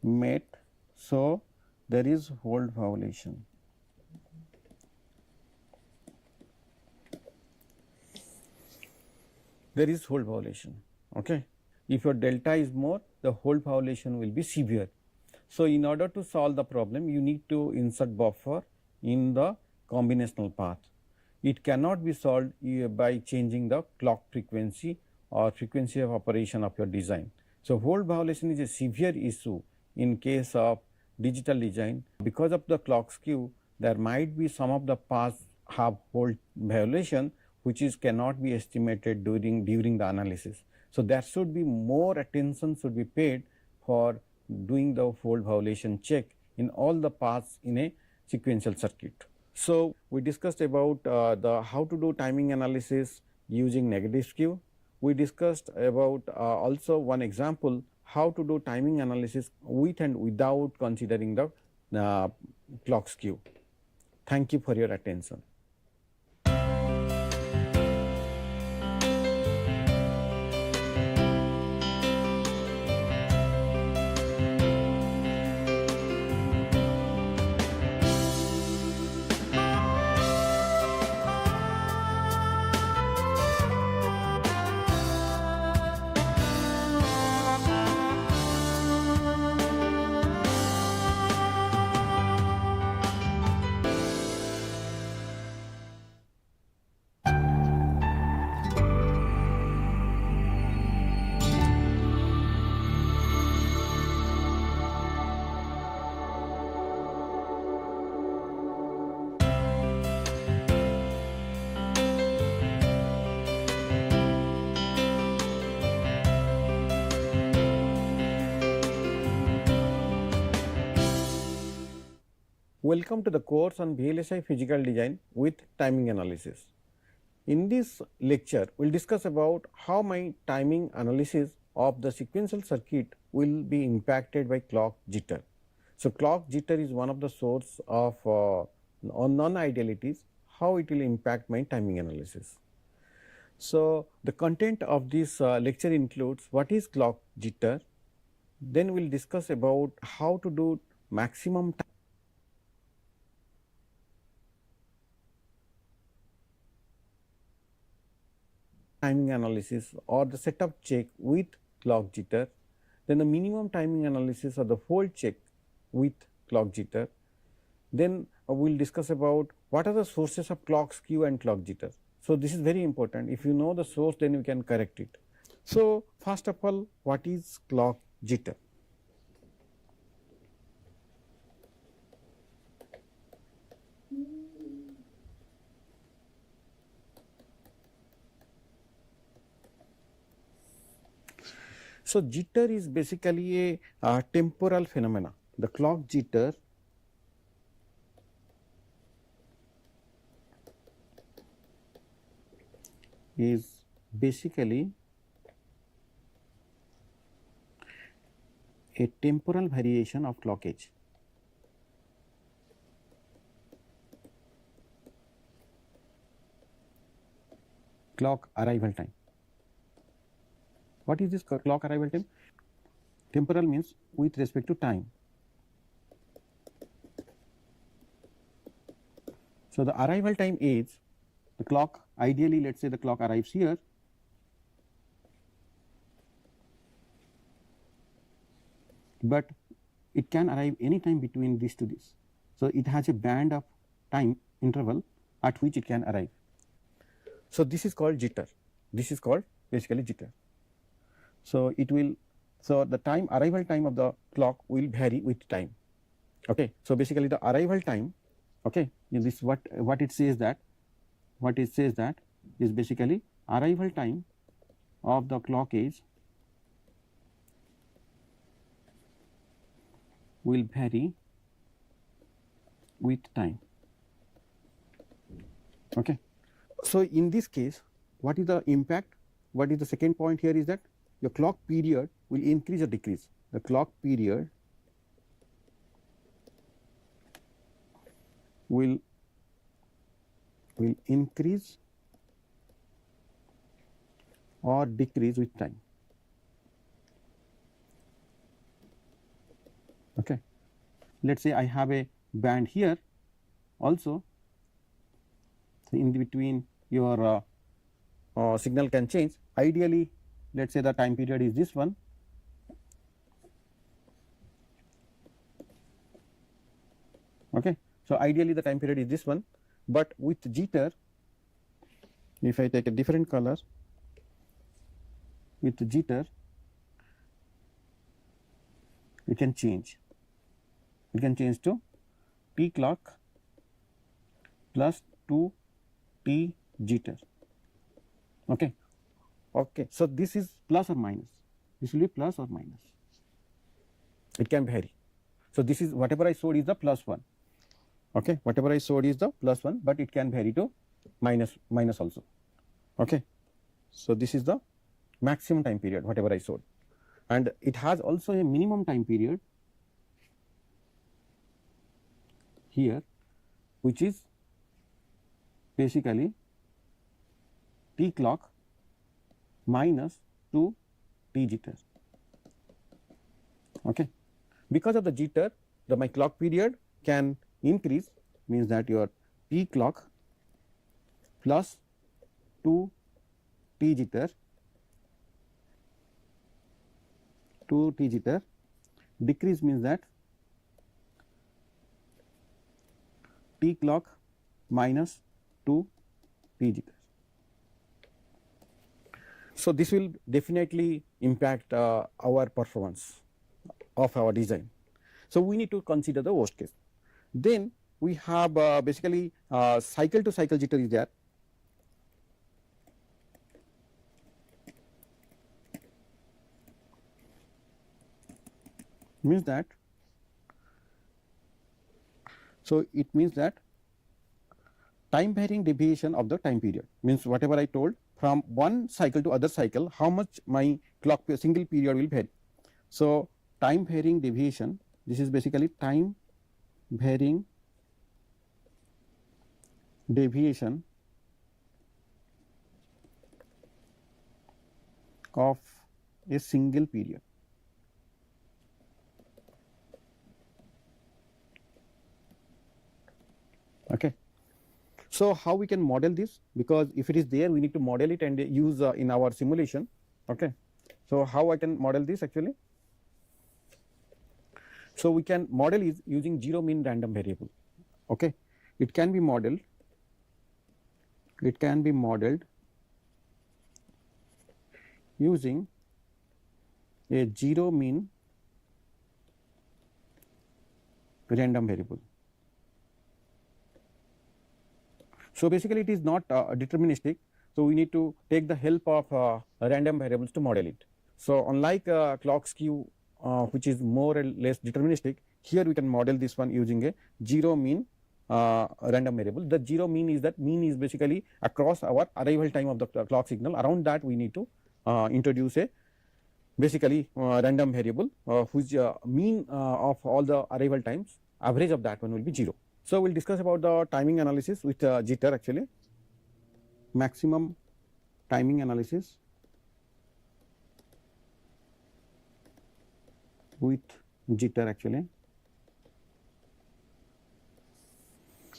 met, so there is hold violation. There is hold violation. Okay. If your delta is more, the hold violation will be severe. So, in order to solve the problem, you need to insert buffer in the combinational path. It cannot be solved by changing the clock frequency or frequency of operation of your design. So, hold violation is a severe issue in case of digital design. Because of the clock skew, there might be some of the paths have hold violation, which is cannot be estimated during the analysis. So, there should be more attention should be paid for doing the hold violation check in all the paths in a sequential circuit. So, we discussed about the how to do timing analysis using negative skew. We discussed about also one example how to do timing analysis with and without considering the clock skew. Thank you for your attention. Welcome to the course on VLSI physical design with timing analysis. In this lecture, we will discuss about how my timing analysis of the sequential circuit will be impacted by clock jitter. So, clock jitter is one of the source of non-idealities, how it will impact my timing analysis. So, the content of this lecture includes what is clock jitter, then we will discuss about how to do maximum timing analysis or the setup check with clock jitter, then the minimum timing analysis or the hold check with clock jitter. Then we will discuss about what are the sources of clock skew and clock jitter. So, this is very important. If you know the source, then you can correct it. So, first of all, what is clock jitter? So, jitter is basically a temporal phenomena. The clock jitter is basically a temporal variation of clock edge. Clock arrival time. What is this clock arrival time? Temporal means with respect to time. So, the arrival time is the clock, ideally let us say the clock arrives here, but it can arrive any time between this to this. So, it has a band of time interval at which it can arrive. So, this is called jitter, this is called basically jitter. So, it will, so the time arrival time of the clock will vary with time. Okay. So, basically the arrival time, okay, in this what it says that, what it says that is basically arrival time of the clock is will vary with time. Okay. So, in this case, what is the impact? What is the second point here is that your clock period will increase or decrease. The clock period will increase or decrease with time. Okay. Let us say I have a band here also, so in between your signal can change. Ideally, let us say the time period is this one. Okay. So, ideally the time period is this one, but with jitter, if I take a different color, with jitter it can change. It can change to t clock plus 2 t jitter. Okay. Okay. So, this is plus or minus. This will be plus or minus. It can vary. So, this is whatever I showed is the plus 1. Okay. Whatever I showed is the plus 1, but it can vary to minus also. Okay. So, this is the maximum time period whatever I showed, and it has also a minimum time period here, which is basically t clock minus 2 t jitter. Okay. Because of the jitter, my clock period can increase, means that your t clock plus 2 t jitter, 2 t jitter, decrease means that t clock minus 2 t jitter. So, this will definitely impact our performance of our design. So, we need to consider the worst case. Then we have basically cycle to cycle jitter is there. Means that, so it means that time varying deviation of the time period, means whatever I told, from one cycle to other cycle, how much my clock single period will vary. So, time varying deviation, this is basically time varying deviation of a single period. Okay. So, how we can model this, because if it is there we need to model it and use in our simulation. Okay. So, how I can model this actually? So, we can model is using zero mean random variable. Okay. It can be modeled using a zero mean random variable. So, basically it is not deterministic. So, we need to take the help of random variables to model it. So, unlike clock skew which is more or less deterministic, here we can model this one using a zero mean random variable. The zero mean is that mean is basically across our arrival time of the clock signal. Around that we need to introduce a basically random variable whose mean of all the arrival times, average of that one will be 0. So, we will discuss about the timing analysis with jitter actually, maximum timing analysis with jitter actually.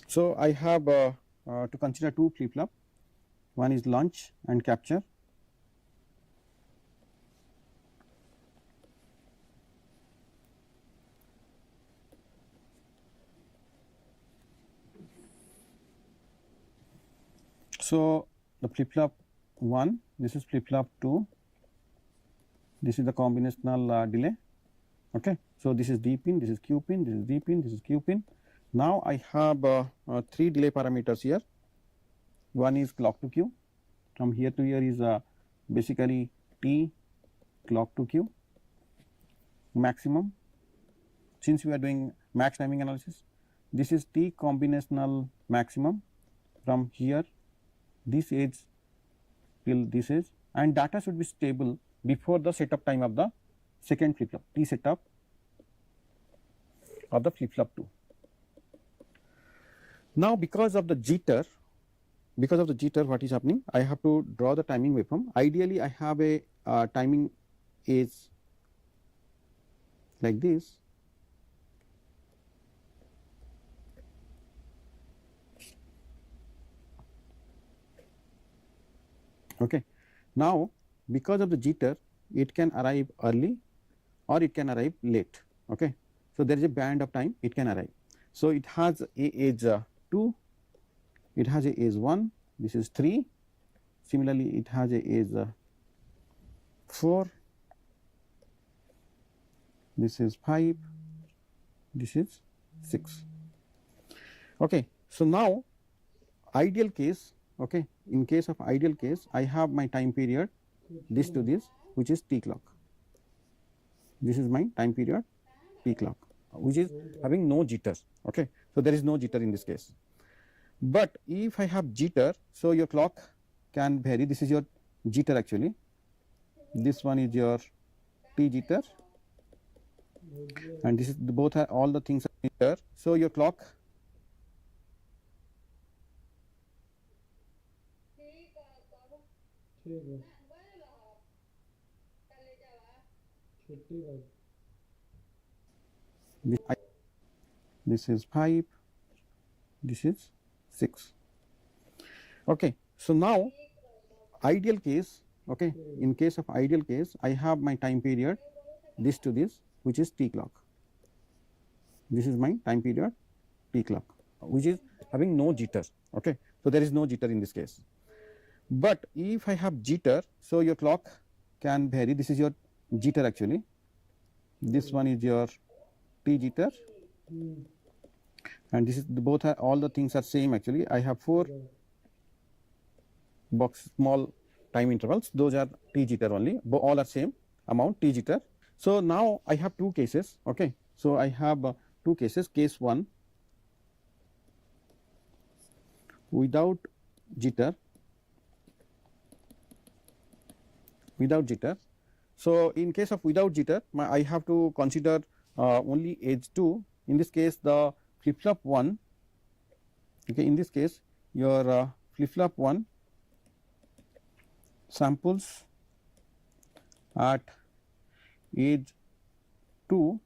So, I have to consider two flip flop, one is launch and capture. So, the flip flop 1, this is flip flop 2, this is the combinational delay. Okay. So, this is D pin, this is Q pin, this is D pin, this is Q pin. Now, I have 3 delay parameters here. One is clock to Q, from here to here is basically T clock to Q, maximum since we are doing max timing analysis, this is T combinational maximum from here this edge till this edge, and data should be stable before the setup time of the second flip flop, T setup of the flip flop 2. Now, because of the jitter, what is happening? I have to draw the timing waveform. Ideally, I have a timing edge like this. Okay. Now, because of the jitter, it can arrive early or it can arrive late. Okay. So, there is a band of time it can arrive. So, it has a edge 2, it has a edge 1, this is 3. Similarly, it has a edge 4, this is 5, this is 6. Okay. So, now ideal case, okay, in case of ideal case, I have my time period this to this, which is T clock. This is my time period T clock, which is having no jitter. Okay. So, there is no jitter in this case. But if I have jitter, so your clock can vary. This is your jitter actually. This one is your T jitter, and this is both are all the things are jitter. So, your clock this is 5, this is 6. Okay. So, now ideal case, okay, in case of ideal case, I have my time period this to this, which is T clock. This is my time period T clock, which is having no jitter. Okay. So, there is no jitter in this case. But if I have jitter, so your clock can vary. This is your jitter actually. This one is your T jitter, and this is both are all the things are same actually. I have 4 box small time intervals, those are T jitter only, but all are same amount T jitter. So, now I have 2 cases. Okay. So, I have 2 cases. Case 1 without jitter, So, in case of without jitter, I have to consider only edge 2. In this case, the flip flop 1, okay, in this case your flip flop 1 samples at edge 2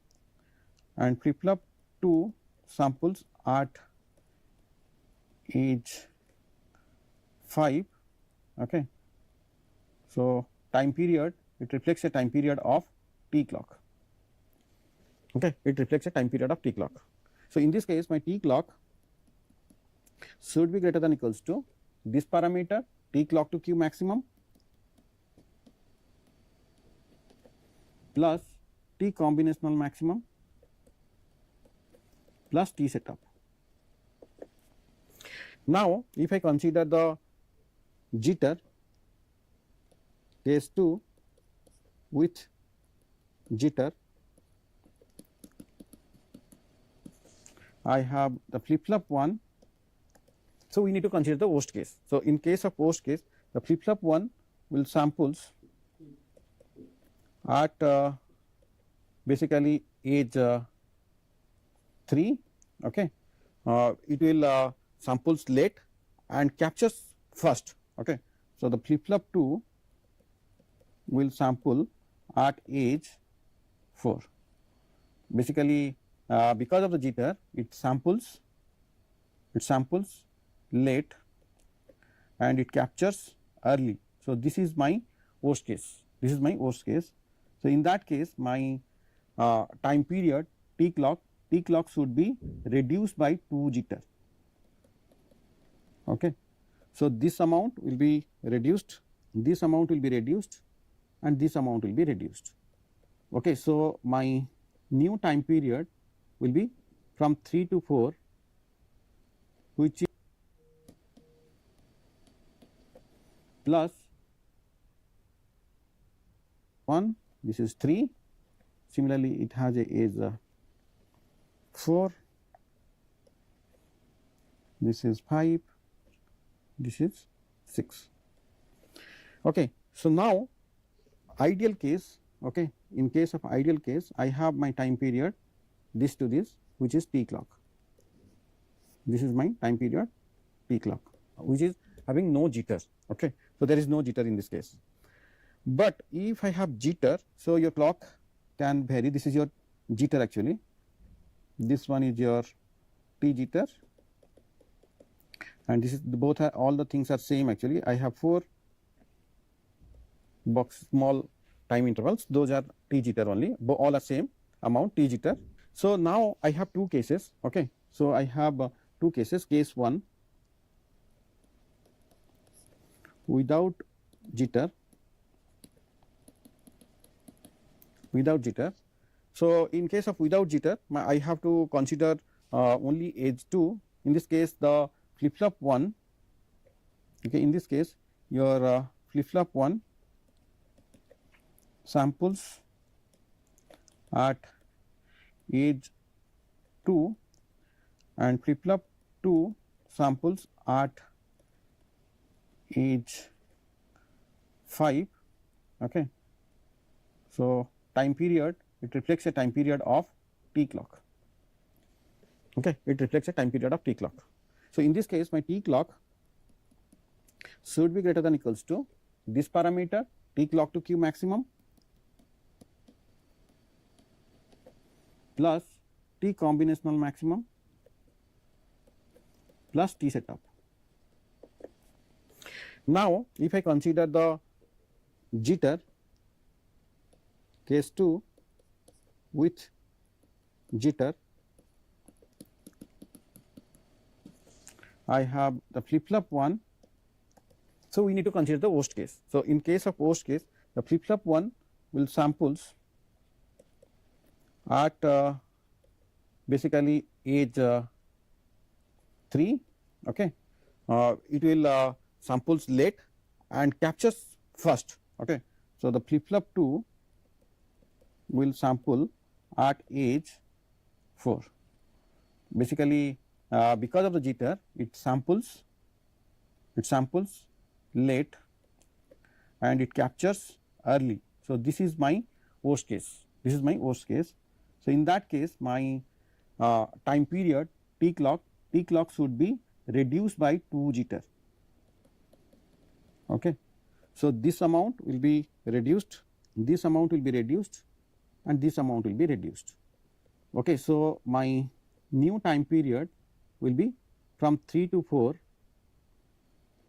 and flip flop 2 samples at edge 5. Okay. So, time period, it reflects a time period of T clock. Okay. It reflects a time period of T clock. So, in this case my T clock should be greater than equals to this parameter T clock to Q maximum plus T combinational maximum plus T setup. Now, if I consider the jitter case 2 with jitter, I have the flip flop 1. So, we need to consider the worst case. So, in case of worst case, the flip flop 1 will samples at basically age 3. Okay. It will samples late and captures first. Okay. So, the flip flop 2 will sample at age 4. Basically, because of the jitter, it samples late and it captures early. So, this is my worst case. So, in that case, my time period T clock should be reduced by 2 jitter. Okay. So, this amount will be reduced, this amount will be reduced, and this amount will be reduced. Okay. So, my new time period will be from 3 to 4, which is plus 1, this is 3. Similarly, it has a age 4, this is 5, this is 6. Okay. So, now ideal case, okay, in case of ideal case, I have my time period this to this, which is T clock. This is my time period T clock, which is having no jitter. Okay. So, there is no jitter in this case. But if I have jitter, so your clock can vary. This is your jitter actually. This one is your T jitter, and this is both are, all the things are same actually. I have 4 box small time intervals, those are T jitter only, but all are same amount T jitter. So, now I have 2 cases. Okay. So, I have 2 cases. Case 1 without jitter, without jitter. So, in case of without jitter, I have to consider only edge 2. In this case, the flip flop 1. Okay, in this case, your flip flop 1 samples at edge 2 and flip flop 2 samples at edge 5. Okay. So, time period, it reflects a time period of T clock. Okay. It reflects a time period of T clock. So, in this case, my T clock should be greater than equals to this parameter T clock to Q maximum plus T combinational maximum plus T setup. Now, if I consider the jitter, case 2 with jitter, I have the flip flop 1. So, we need to consider the worst case. So, in case of worst case, the flip flop 1 will samples at basically age 3. Okay. It will samples late and captures first. Okay. So, the flip flop 2 will sample at age 4. Basically, because of the jitter, it samples late and it captures early. So, this is my worst case. This is my worst case. So, in that case, my time period T clock should be reduced by 2 jitter. Okay. So, this amount will be reduced, this amount will be reduced, and this amount will be reduced. Okay. So, my new time period will be from 3 to 4,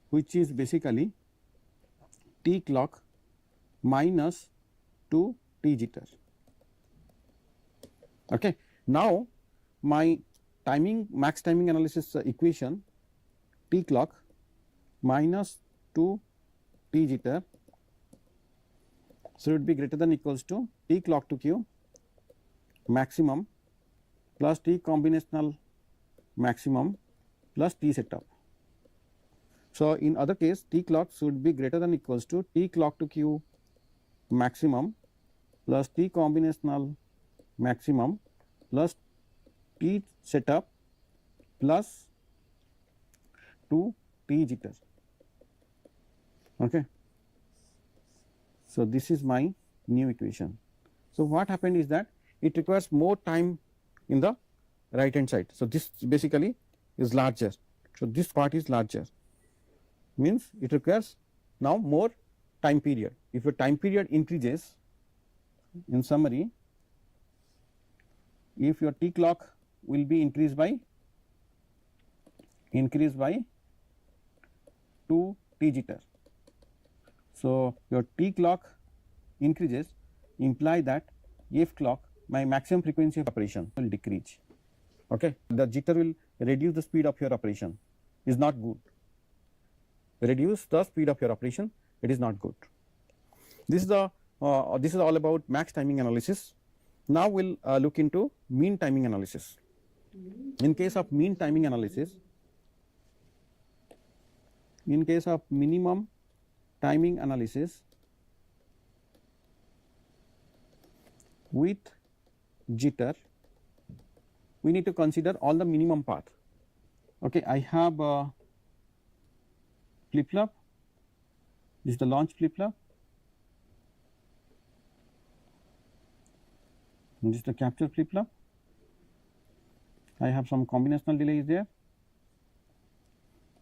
which is basically T clock minus 2 T jitter. Okay. Now, my max timing analysis equation T clock minus 2 T jitter should be greater than equals to T clock to Q maximum plus T combinational maximum plus T setup. So, in other case, T clock should be greater than equals to T clock to Q maximum plus T combinational maximum plus T setup plus 2 T jitter. Okay. So, this is my new equation. So, what happened is that it requires more time in the right hand side. So, this basically is larger. So, this part is larger, means it requires now more time period. If your time period increases, in summary, if your T clock will be increased by 2 T jitter. So, your T clock increases imply that F clock, my maximum frequency of operation will decrease. Okay. The jitter will reduce the speed of your operation, is not good. Reduce the speed of your operation, it is not good. This is the this is all about max timing analysis. Now, we will look into mean timing analysis. In case of mean timing analysis, in case of minimum timing analysis with jitter, we need to consider all the minimum path. Okay, I have a flip flop. This is the launch flip flop. And this is the capture flip flop. I have some combinational delay is there.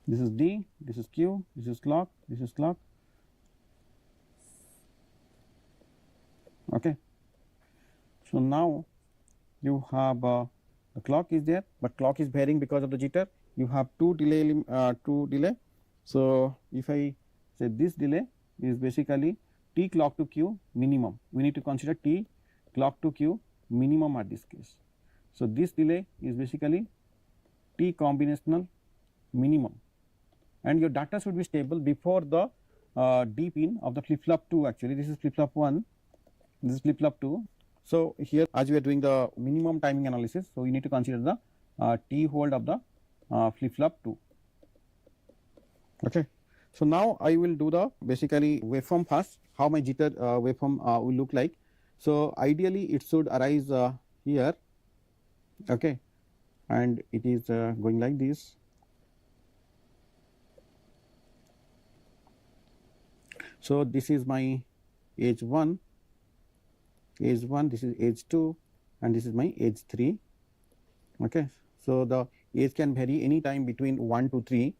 This is D, this is Q, this is clock, this is clock. Okay. So now you have the clock is there, but clock is varying because of the jitter. You have two delay. So if I say this delay is basically T clock to Q minimum. We need to consider T clock to Q minimum at this case. So this delay is basically T combinational minimum, and your data should be stable before the D pin of the flip flop 2. Actually, this is flip flop 1, this is flip flop 2. So here, as we are doing the minimum timing analysis, so we need to consider the T hold of the flip flop 2. Okay. So now I will do the basically waveform first, how my jitter waveform will look like. So ideally it should arise here, okay, and it is going like this. So this is my edge 1, this is edge 2, and this is my edge 3. Okay. So the edge can vary any time between 1 to 3,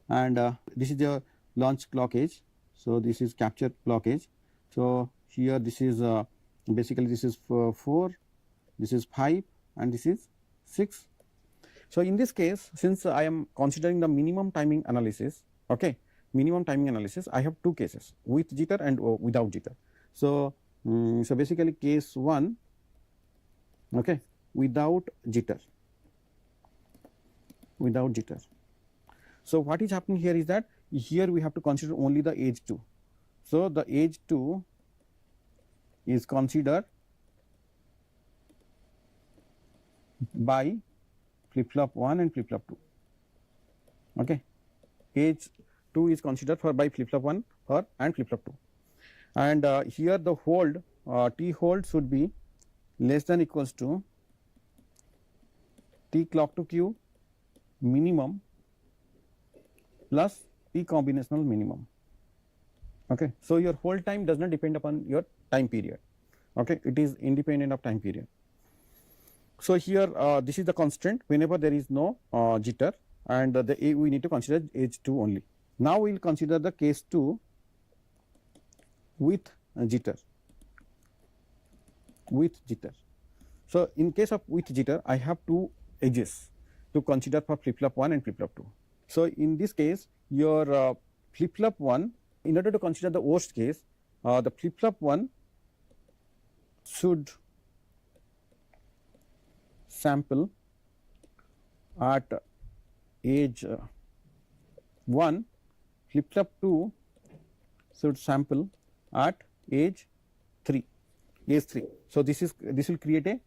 and this is the launch clock edge. So this is capture clock edge. So here this is basically this is 4, this is 5, and this is 6. So in this case, since I am considering the minimum timing analysis, okay, minimum timing analysis, I have two cases, with jitter and without jitter. So so basically case 1, okay, without jitter. So what is happening here is that here we have to consider only the edge 2. So the edge 2 is considered by flip flop 1 and flip flop 2. Okay, edge 2 is considered for by flip flop 1 and flip flop 2, and here the hold T hold should be less than equals to T clock to Q minimum plus T combinational minimum. Okay. So your hold time does not depend upon your time period. Okay, it is independent of time period. So here this is the constant whenever there is no jitter, and we need to consider edge 2 only. Now we will consider the case 2 with jitter. So in case of with jitter, I have two edges to consider for flip flop 1 and flip flop 2. So in this case, your flip flop 1, in order to consider the worst case, the flip flop 1 should sample at edge 1, flip flop 2 should sample at edge 3. So this will create a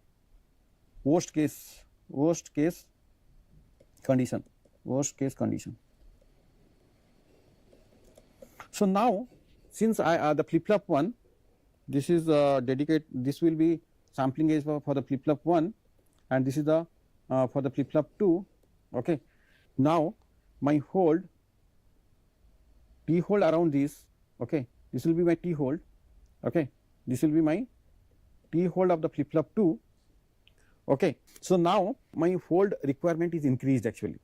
worst case condition. So now, since the flip flop 1, this is this will be sampling edge for the flip flop 1, and this is the for the flip flop 2. Okay. Now my hold, T hold around this. Okay, this will be my T hold. Okay, this will be my T hold of the flip flop 2. Okay. So now my hold requirement is increased actually.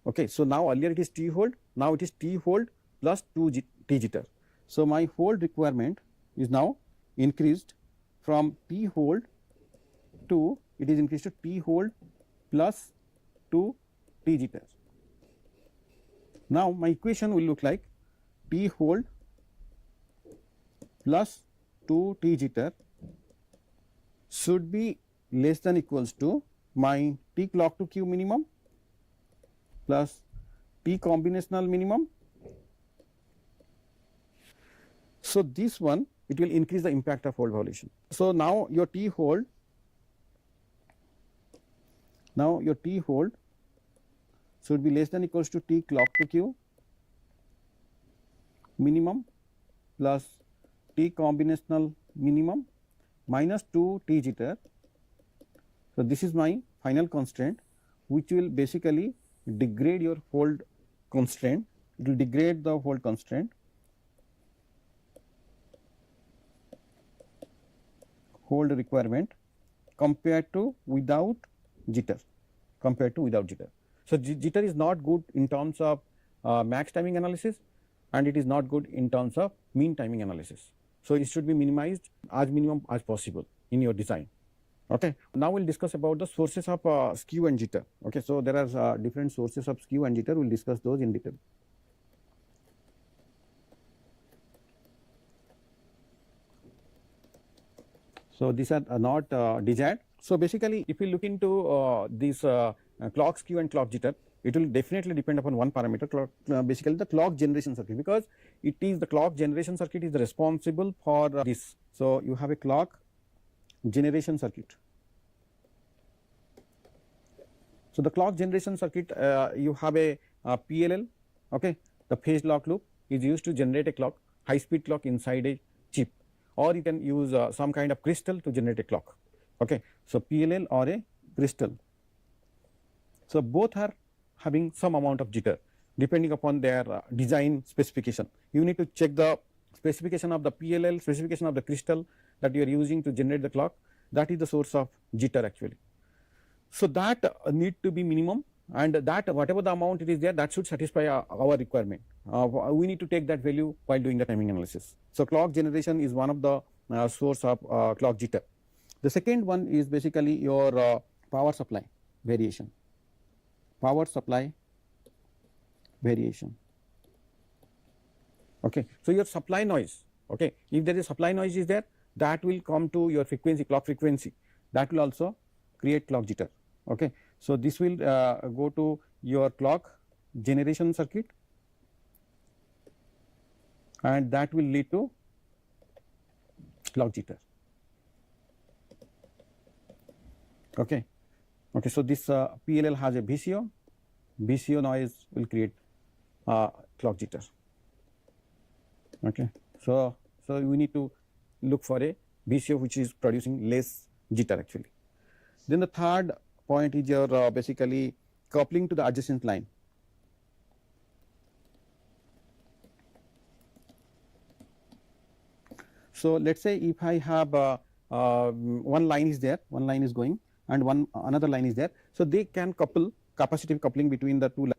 Okay. So now earlier it is T hold, now it is T hold plus 2 T jitter. So my hold requirement is now increased from T hold to, it is increased to T hold plus 2 T jitter. Now my equation will look like T hold plus 2 T jitter should be less than equals to my T clock to Q minimum plus T combinational minimum. So this one, it will increase the impact of hold violation. So now your T hold, should be less than equals to T clock to Q minimum plus T combinational minimum minus 2 T jitter. So this is my final constraint which will basically degrade your hold constraint. It will degrade the hold constraint, hold requirement compared to without jitter, compared to without jitter. So, jitter is not good in terms of max timing analysis, and it is not good in terms of mean timing analysis. So, it should be minimized as minimum as possible in your design. Okay. Now, we will discuss about the sources of skew and jitter. Okay. So, there are different sources of skew and jitter. We will discuss those in detail. So, these are not desired. So, basically if you look into this clock skew and clock jitter, it will definitely depend upon one parameter, clock, basically the clock generation circuit, because it is the clock generation circuit is responsible for this. So, you have a clock generation circuit. So, the clock generation circuit, you have a PLL, okay. The phase lock loop is used to generate a clock, high speed clock inside a chip, or you can use some kind of crystal to generate a clock, okay. So, PLL or a crystal. So, both are having some amount of jitter depending upon their design specification. You need to check the specification of the PLL, specification of the crystal that you are using to generate the clock. That is the source of jitter actually. So, that need to be minimum, and that whatever the amount it is there, that should satisfy our requirement. We need to take that value while doing the timing analysis. So, clock generation is one of the source of clock jitter. The second one is basically your power supply variation. Power supply variation. Okay. So, your supply noise, okay, if there is supply noise is there, that will come to your frequency, clock frequency, that will also create clock jitter. Okay. So, this will go to your clock generation circuit, and that will lead to clock jitter. Okay. Okay. So, this PLL has a VCO, VCO noise will create clock jitter. Okay. So, we need to look for a VCO which is producing less jitter actually. Then the third point is your basically coupling to the adjacent line. So, let us say if I have one line is there, one line is going and another line is there. So, they can couple capacitive coupling between the two lines.